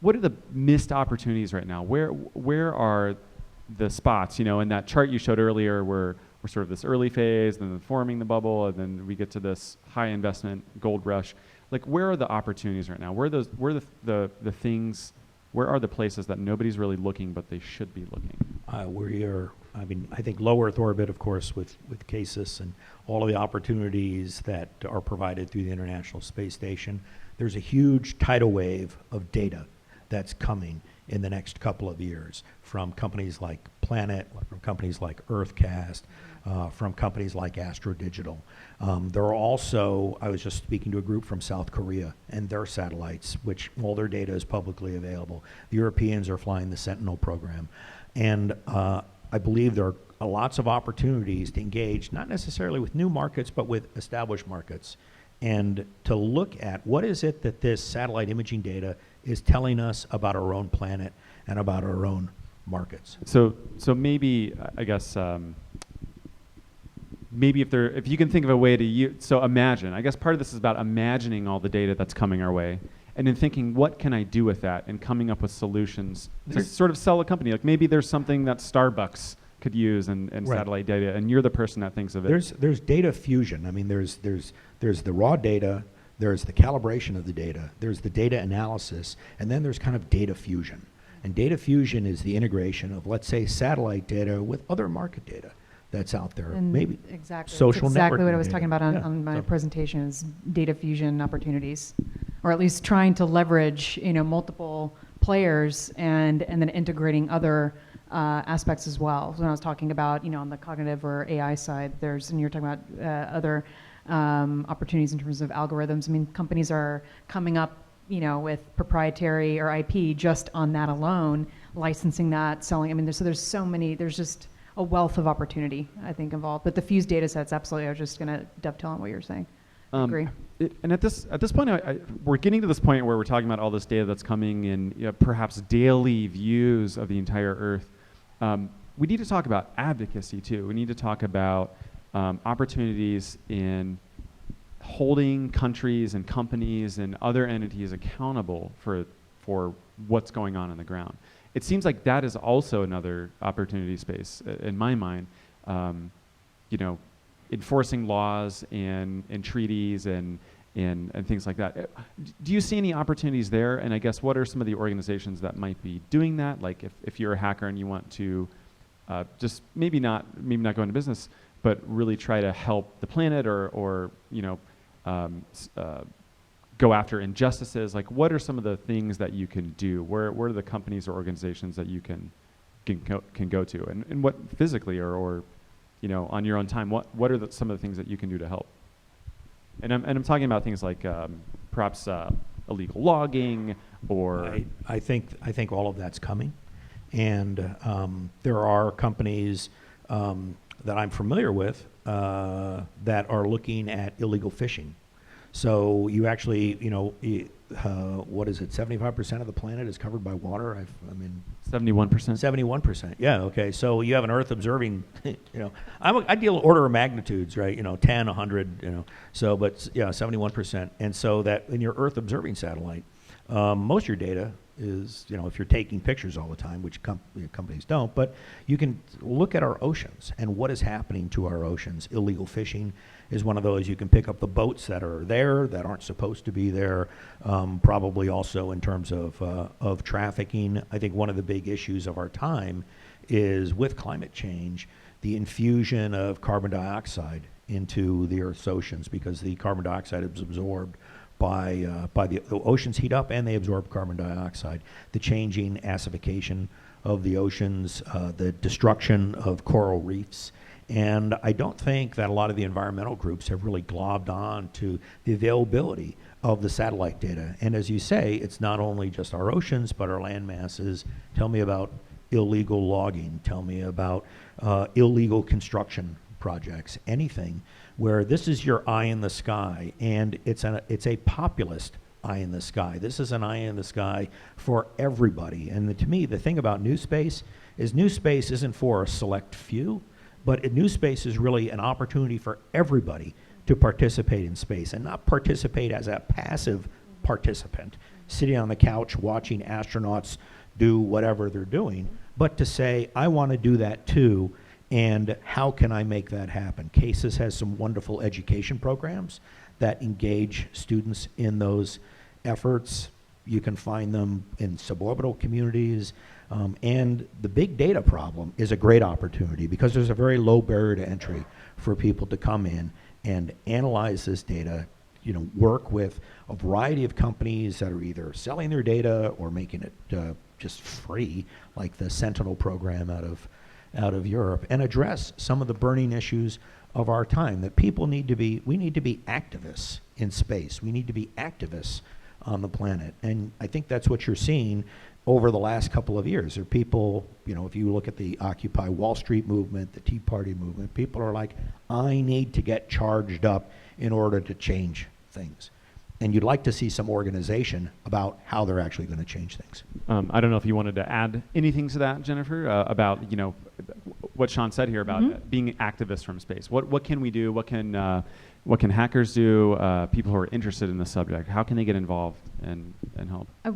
what are the missed opportunities right now? Where are the spots? In that chart you showed earlier, where we're sort of this early phase, then forming the bubble, and then we get to this high investment gold rush. Like, where are the opportunities right now? Where are the things? Where are the places that nobody's really looking, but they should be looking? I think low Earth orbit, of course, with CASIS and all of the opportunities that are provided through the International Space Station. There's a huge tidal wave of data that's coming in the next couple of years from companies like Planet, from companies like EarthCast, from companies like AstroDigital. There are also, I was just speaking to a group from South Korea and their satellites, which all their data is publicly available. The Europeans are flying the Sentinel program. And I believe there are lots of opportunities to engage, not necessarily with new markets, but with established markets. And to look at what is it that this satellite imaging data is telling us about our own planet and about our own markets. So maybe, I guess, maybe if you can think of a way to so imagine. I guess part of this is about imagining all the data that's coming our way, and then thinking, what can I do with that, and coming up with solutions to sort of sell a company. Like maybe there's something that Starbucks could use and right. Satellite data, and you're the person that thinks of it. There's data fusion. There's the raw data, there's the calibration of the data, there's the data analysis, and then there's kind of data fusion. And data fusion is the integration of, let's say, satellite data with other market data that's out there. And maybe exactly. Social That's exactly networking what I was data. talking about on my presentation is data fusion opportunities, or at least trying to leverage multiple players and then integrating other aspects as well. So when I was talking about, on the cognitive or AI side, and you're talking about other opportunities in terms of algorithms. I mean, companies are coming up, with proprietary or IP just on that alone, licensing that, selling. I mean, there's just a wealth of opportunity, I think, involved. But the fused data sets, absolutely. I was just going to dovetail on what you're saying. I agree. And at this point, we're getting to this point where we're talking about all this data that's coming in, perhaps daily views of the entire Earth. We need to talk about advocacy too. We need to talk about opportunities in holding countries and companies and other entities accountable for what's going on the ground. It seems like that is also another opportunity space in my mind. Enforcing laws and treaties and things like that. Do you see any opportunities there? And I guess what are some of the organizations that might be doing that? Like if you're a hacker and you want to just maybe not go into business, but really try to help the planet or go after injustices. Like what are some of the things that you can do? Where are the companies or organizations that you can go to? And what physically or on your own time, what are some of the things that you can do to help? And I'm talking about things like perhaps illegal logging or I think all of that's coming, and there are companies that I'm familiar with that are looking at illegal fishing. So you actually, what is it? 75% of the planet is covered by water. 71%. 71%. Yeah. Okay. So you have an Earth observing. I deal order of magnitudes, right? 10, 100. So, but yeah, 71%. And so that in your Earth observing satellite, most of your data is, if you're taking pictures all the time, which companies don't, but you can look at our oceans and what is happening to our oceans. Illegal fishing is one of those. You can pick up the boats that are there that aren't supposed to be there. Probably also in terms of trafficking. I think one of the big issues of our time is with climate change, the infusion of carbon dioxide into the Earth's oceans, because the carbon dioxide is absorbed by the oceans heat up and they absorb carbon dioxide. The changing acidification of the oceans, the destruction of coral reefs. And I don't think that a lot of the environmental groups have really globbed on to the availability of the satellite data. And as you say, it's not only just our oceans, but our land masses. Tell me about illegal logging. Tell me about illegal construction projects, anything where this is your eye in the sky, and it's a populist eye in the sky. This is an eye in the sky for everybody. And to me, the thing about new space is new space isn't for a select few, but new space is really an opportunity for everybody to participate in space, and not participate as a passive participant, sitting on the couch watching astronauts do whatever they're doing, but to say, I want to do that too, and how can I make that happen? CASES has some wonderful education programs that engage students in those efforts. You can find them in suborbital communities. And the big data problem is a great opportunity, because there's a very low barrier to entry for people to come in and analyze this data, work with a variety of companies that are either selling their data or making it just free, like the Sentinel program out of Europe, and address some of the burning issues of our time. That we need to be activists in space. We need to be activists on the planet. And I think that's what you're seeing over the last couple of years. There are people, if you look at the Occupy Wall Street movement, the Tea Party movement, people are like, I need to get charged up in order to change things. And you'd like to see some organization about how they're actually going to change things. I don't know if you wanted to add anything to that, Jennifer, about what Sean said here about being activists from space. What can we do? What can hackers do? People who are interested in the subject, how can they get involved and help? I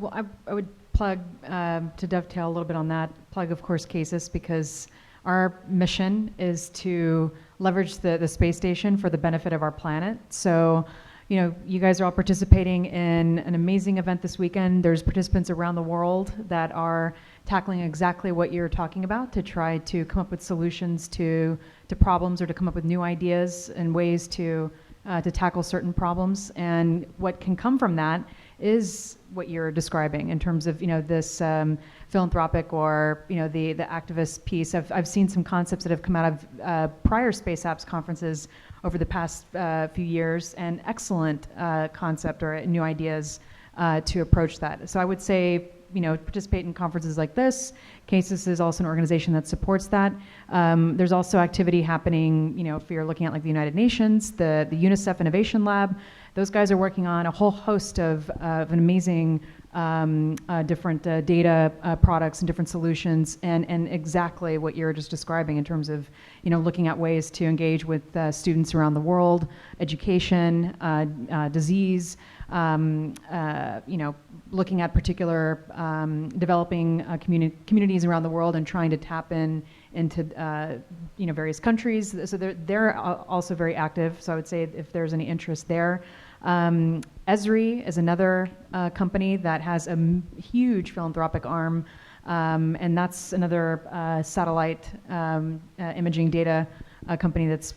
would plug, to dovetail a little bit on that, plug, of course, CASES, because our mission is to leverage the space station for the benefit of our planet. So, you guys are all participating in an amazing event this weekend. There's participants around the world that are tackling exactly what you're talking about, to try to come up with solutions to problems, or to come up with new ideas and ways to tackle certain problems. And what can come from that is what you're describing in terms of, this philanthropic or, the activist piece. I've seen some concepts that have come out of prior Space Apps conferences over the past few years, and excellent concept or new ideas to approach that. So I would say, participate in conferences like this. CASIS is also an organization that supports that. There's also activity happening, if you're looking at like the United Nations, the UNICEF Innovation Lab. Those guys are working on a whole host of an amazing different data products and different solutions, and exactly what you're just describing in terms of, looking at ways to engage with students around the world, education, disease, looking at particular developing communities around the world and trying to tap into various countries. So they're also very active. So I would say if there's any interest there. Esri is another company that has a huge philanthropic arm, and that's another satellite imaging data company that's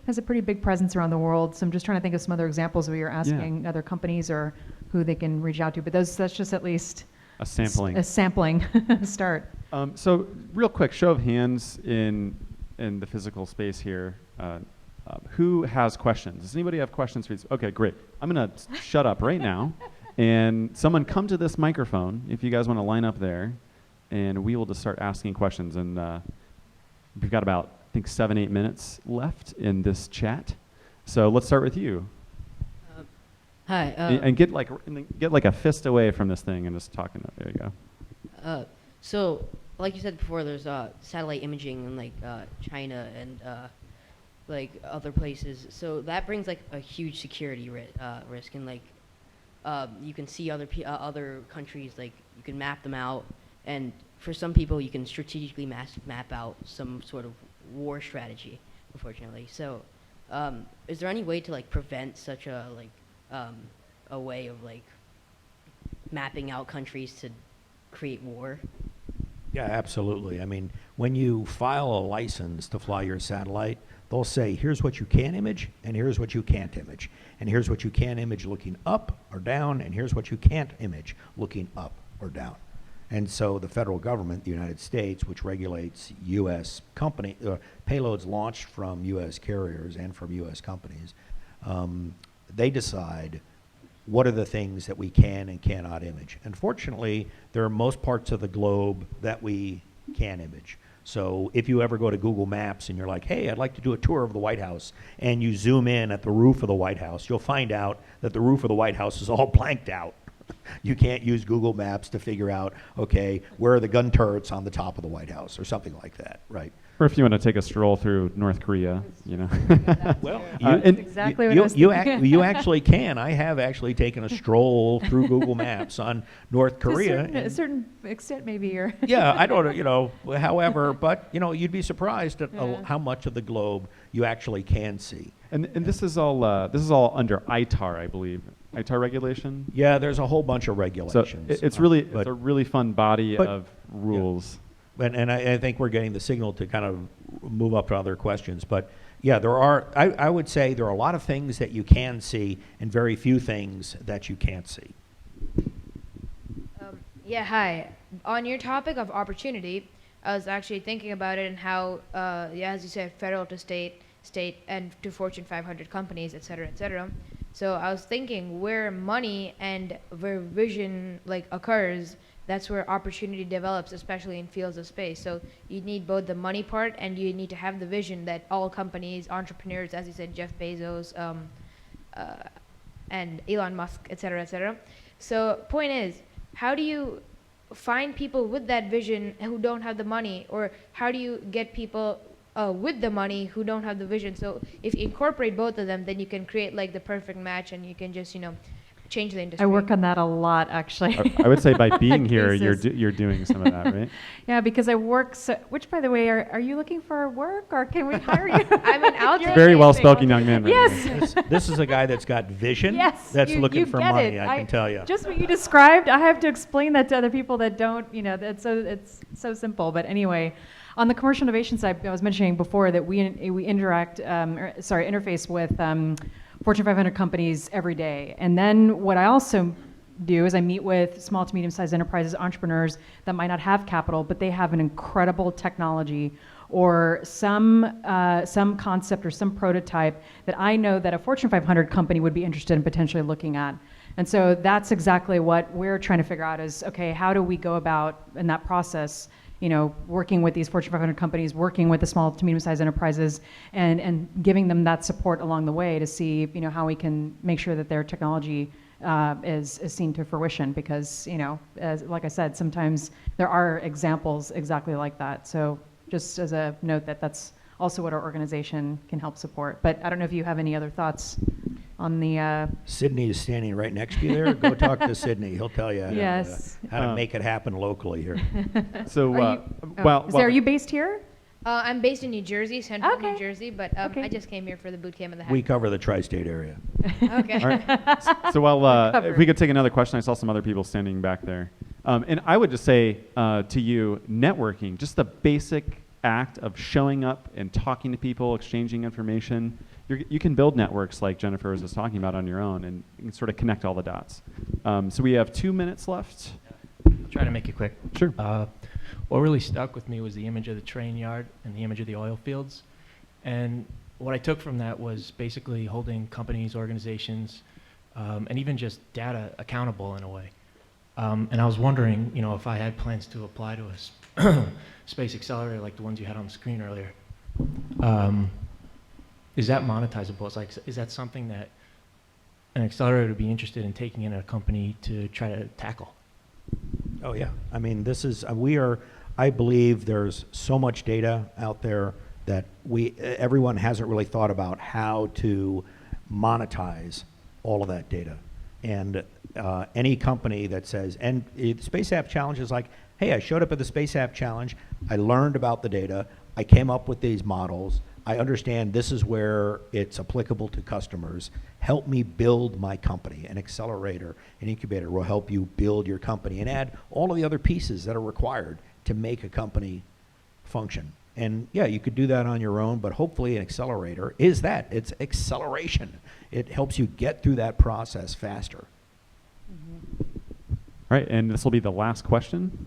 has a pretty big presence around the world. So I'm just trying to think of some other examples where you're asking other companies or who they can reach out to. But that's just at least a sampling. A sampling start. So real quick, show of hands in the physical space here. Who has questions? Does anybody have questions for you? Okay, great. I'm going to shut up right now. And someone come to this microphone if you guys want to line up there. And we will just start asking questions. And we've got about, I think, 7-8 minutes left in this chat. So let's start with you. Hi. And get like a fist away from this thing and just talking. There you go. So, like you said before, there's satellite imaging in like China and like other places. So that brings like a huge security risk, and like you can see other countries, like you can map them out, and for some people you can strategically map out some sort of war strategy, unfortunately. So is there any way to like prevent such a way of like mapping out countries to create war? Yeah, absolutely. I mean, when you file a license to fly your satellite, they'll say, here's what you can image, and here's what you can't image. And here's what you can image looking up or down, and here's what you can't image looking up or down. And so the federal government, the United States, which regulates U.S. payloads launched from U.S. carriers and from U.S. companies, they decide what are the things that we can and cannot image. Unfortunately, there are most parts of the globe that we can image. So if you ever go to Google Maps and you're like, hey, I'd like to do a tour of the White House, and you zoom in at the roof of the White House, you'll find out that the roof of the White House is all blanked out. You can't use Google Maps to figure out, okay, where are the gun turrets on the top of the White House or something like that, right? Or if you want to take a stroll through North Korea, Well, That's exactly what I was thinking. you actually can. I have actually taken a stroll through Google Maps on North Korea. To a certain extent, maybe you're. Yeah, I don't, however, but, you'd be surprised at how much of the globe you actually can see. And this is all under ITAR, I believe. ITAR regulation. Yeah, there's a whole bunch of regulations. So it's a really fun body of rules. Yeah. And I think we're getting the signal to kind of move up to other questions. But yeah, I would say there are a lot of things that you can see and very few things that you can't see. Yeah, hi. On your topic of opportunity, I was actually thinking about it and how, as you said, federal to state, and to Fortune 500 companies, et cetera, et cetera. So I was thinking where money and where vision occurs, that's where opportunity develops, especially in fields of space. So you need both the money part and you need to have the vision that all companies, entrepreneurs, as you said, Jeff Bezos, and Elon Musk, et cetera, et cetera. So point is, how do you find people with that vision who don't have the money, or how do you get people with the money who don't have the vision? So if you incorporate both of them, then you can create the perfect match, and you can just change the industry. I work on that a lot, actually. I would say by being here, you're doing some of that, right? Yeah, because I work. Which, by the way, are you looking for work, or can we hire you? I mean, I'll take very anything. well-spoken young man. Right Yes. This is a guy that's got vision. Yes, That's you looking for get money. it. I can tell you. Just what you described, I have to explain that to other people that don't. It's so simple. But anyway, on the commercial innovation side, I was mentioning before that we interface with Fortune 500 companies every day. And then what I also do is I meet with small to medium-sized enterprises, entrepreneurs that might not have capital, but they have an incredible technology or some concept or some prototype that I know that a Fortune 500 company would be interested in potentially looking at. And so that's exactly what we're trying to figure out is, okay, how do we go about in that process, working with these Fortune 500 companies, working with the small to medium-sized enterprises, and giving them that support along the way to see, how we can make sure that their technology is seen to fruition. Because, like I said, sometimes there are examples exactly like that. So just as a note that's also what our organization can help support. But I don't know if you have any other thoughts on the... Sydney is standing right next to you there. Go talk to Sydney. He'll tell you how to make it happen locally here. So, are you based here? I'm based in New Jersey, central Okay. New Jersey, but Okay. I just came here for the boot camp and the hack. We cover the tri-state area. Okay. all right. So if we could take another question, I saw some other people standing back there. And I would just say to you, networking, just the basic act of showing up and talking to people, exchanging information. You can build networks like Jennifer was just talking about on your own, and you can sort of connect all the dots. So we have 2 minutes left. I'll try to make it quick. Sure. What really stuck with me was the image of the train yard and the image of the oil fields. And what I took from that was basically holding companies, organizations, and even just data accountable in a way. And I was wondering, if I had plans to apply to a space accelerator like the ones you had on the screen earlier. Is that monetizable? Is that something that an accelerator would be interested in taking in a company to try to tackle? Oh yeah, I mean I believe there's so much data out there that everyone hasn't really thought about how to monetize all of that data. And any company that says, and the Space App Challenge is like, hey, I showed up at the Space App Challenge, I learned about the data, I came up with these models, I understand this is where it's applicable to customers. Help me build my company. An accelerator, an incubator will help you build your company and add all of the other pieces that are required to make a company function. And yeah, you could do that on your own, but hopefully an accelerator is that. It's acceleration. It helps you get through that process faster. All right, and this will be the last question.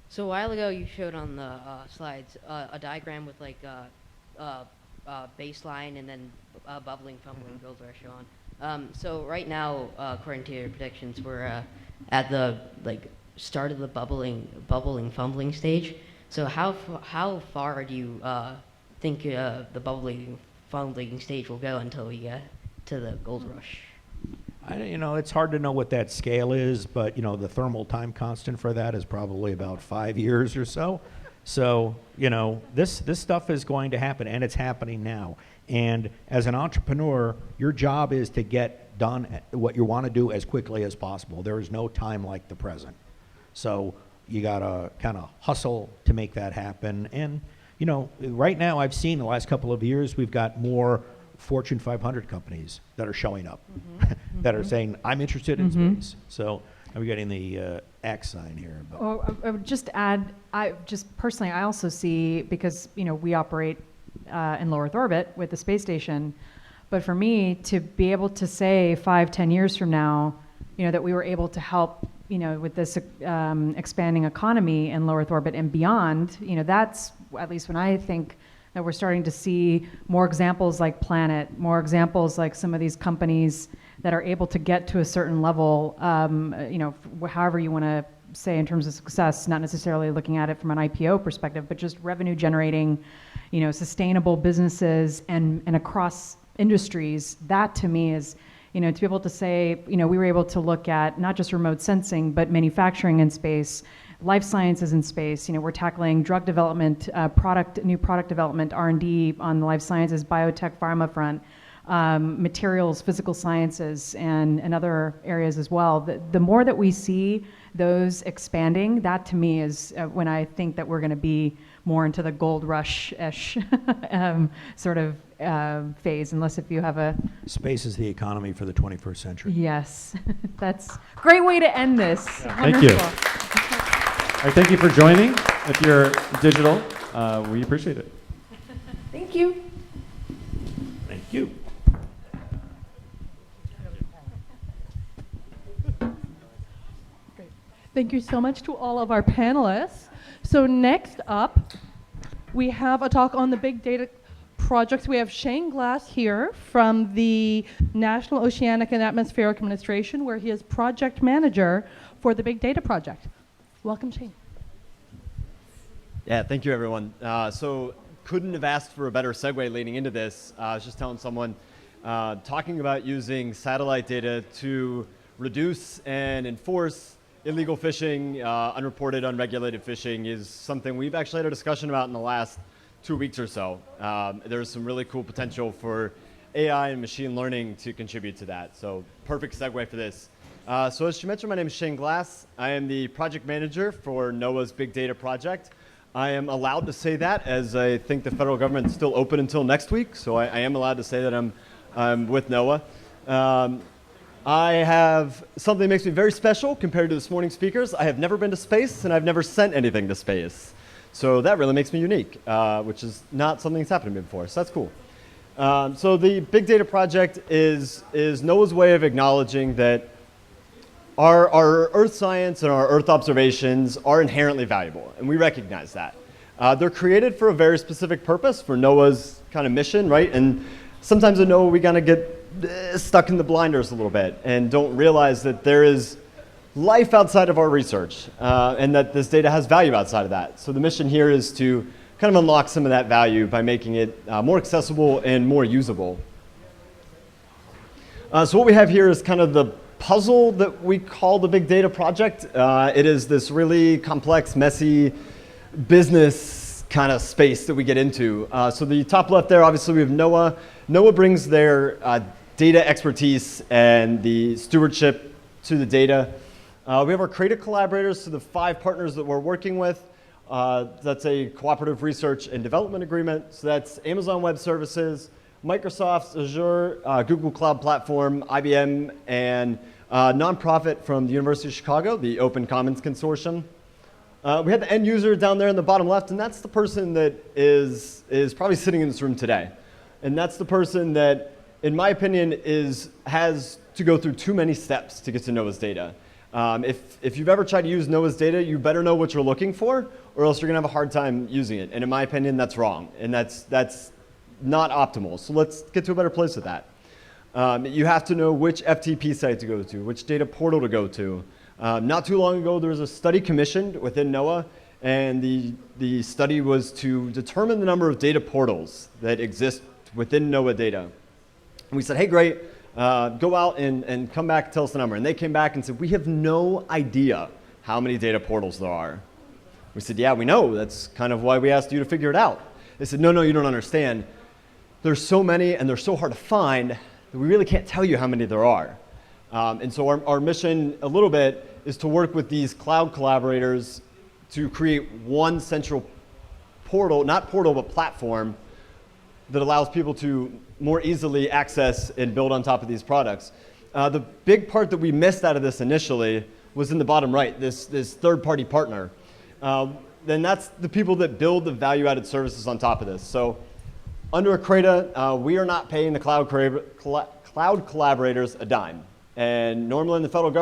So a while ago, you showed on the slides a diagram with like baseline and then bubbling, fumbling, gold rush on. So right now, according to your predictions, we're at the start of the bubbling, fumbling stage. So how far do you think the bubbling, fumbling stage will go until we get to the gold rush? It's hard to know what that scale is, but the thermal time constant for that is probably about 5 years or so. So this stuff is going to happen, and it's happening now. And as an entrepreneur, your job is to get done what you want to do as quickly as possible. There is no time like the present. So you gotta kind of hustle to make that happen. And right now I've seen the last couple of years we've got more Fortune 500 companies that are showing up that are saying, I'm interested in space. So I'm getting the X sign here. But. Well, I would just add, I also see, because, we operate in low Earth orbit with the space station, but for me to be able to say 5-10 years from now, that we were able to help, with this expanding economy in low Earth orbit and beyond, that's, at least when I think, that we're starting to see more examples like Planet, more examples like some of these companies that are able to get to a certain level, however you want to say in terms of success, not necessarily looking at it from an IPO perspective, but just revenue generating, sustainable businesses and across industries. That to me is, to be able to say, we were able to look at not just remote sensing, but manufacturing in space, life sciences in space. We're tackling drug development, new product development, R&D on the life sciences, biotech, pharma front, materials, physical sciences, and other areas as well. The more that we see those expanding, that to me is when I think that we're going to be more into the gold rush-ish sort of phase, unless if you have a... Space is the economy for the 21st century. Yes, that's a great way to end this. Thank you. All right, thank you for joining. If you're digital, we appreciate it. Thank you. Thank you. Thank you so much to all of our panelists. So next up, we have a talk on the big data projects. We have Shane Glass here from the National Oceanic and Atmospheric Administration, where he is project manager for the big data project. Welcome, Shane. Yeah, thank you, everyone. So couldn't have asked for a better segue leading into this. I was just telling someone, talking about using satellite data to reduce and enforce illegal fishing, unreported, unregulated fishing is something we've actually had a discussion about in the last 2 weeks or so. There's some really cool potential for AI and machine learning to contribute to that. So perfect segue for this. So as you mentioned, my name is Shane Glass. I am the project manager for NOAA's Big Data Project. I am allowed to say that, as I think the federal government is still open until next week, so I am allowed to say that I'm with NOAA. I have something that makes me very special compared to this morning's speakers. I have never been to space, and I've never sent anything to space. So that really makes me unique, which is not something that's happened to me before, so that's cool. So the Big Data Project is NOAA's way of acknowledging that our Earth science and our Earth observations are inherently valuable, and we recognize that. They're created for a very specific purpose, for NOAA's kind of mission, right? And sometimes at NOAA we kind of get stuck in the blinders a little bit and don't realize that there is life outside of our research, and that this data has value outside of that. So the mission here is to kind of unlock some of that value by making it more accessible and more usable. So what we have here is kind of the puzzle that we call the Big Data Project. It is this really complex, messy business kind of space that we get into. So the top left there, obviously we have NOAA. NOAA brings their data expertise and the stewardship to the data. We have our creative collaborators, so the 5 partners that we're working with. That's a cooperative research and development agreement. So that's Amazon Web Services, Microsoft's Azure, Google Cloud Platform, IBM, and a nonprofit from the University of Chicago, the Open Commons Consortium. We have the end user down there in the bottom left, and that's the person that is probably sitting in this room today. And that's the person that, in my opinion, has to go through too many steps to get to NOAA's data. If you've ever tried to use NOAA's data, you better know what you're looking for, or else you're going to have a hard time using it. And in my opinion, that's wrong, and that's not optimal. So let's get to a better place with that. You have to know which FTP site to go to, which data portal to go to. Not too long ago, there was a study commissioned within NOAA, and the study was to determine the number of data portals that exist within NOAA data. And we said, hey, great, go out and come back and tell us the number. And they came back and said, we have no idea how many data portals there are. We said, yeah, we know. That's kind of why we asked you to figure it out. They said, no, you don't understand. There's so many, and they're so hard to find, that we really can't tell you how many there are. And so our mission, a little bit, is to work with these cloud collaborators to create one central portal, not portal, but platform, that allows people to more easily access and build on top of these products. The big part that we missed out of this initially was in the bottom right, this third-party partner. Then that's the people that build the value-added services on top of this. So under ACRADA, we are not paying the cloud collaborators a dime. And normally in the federal government,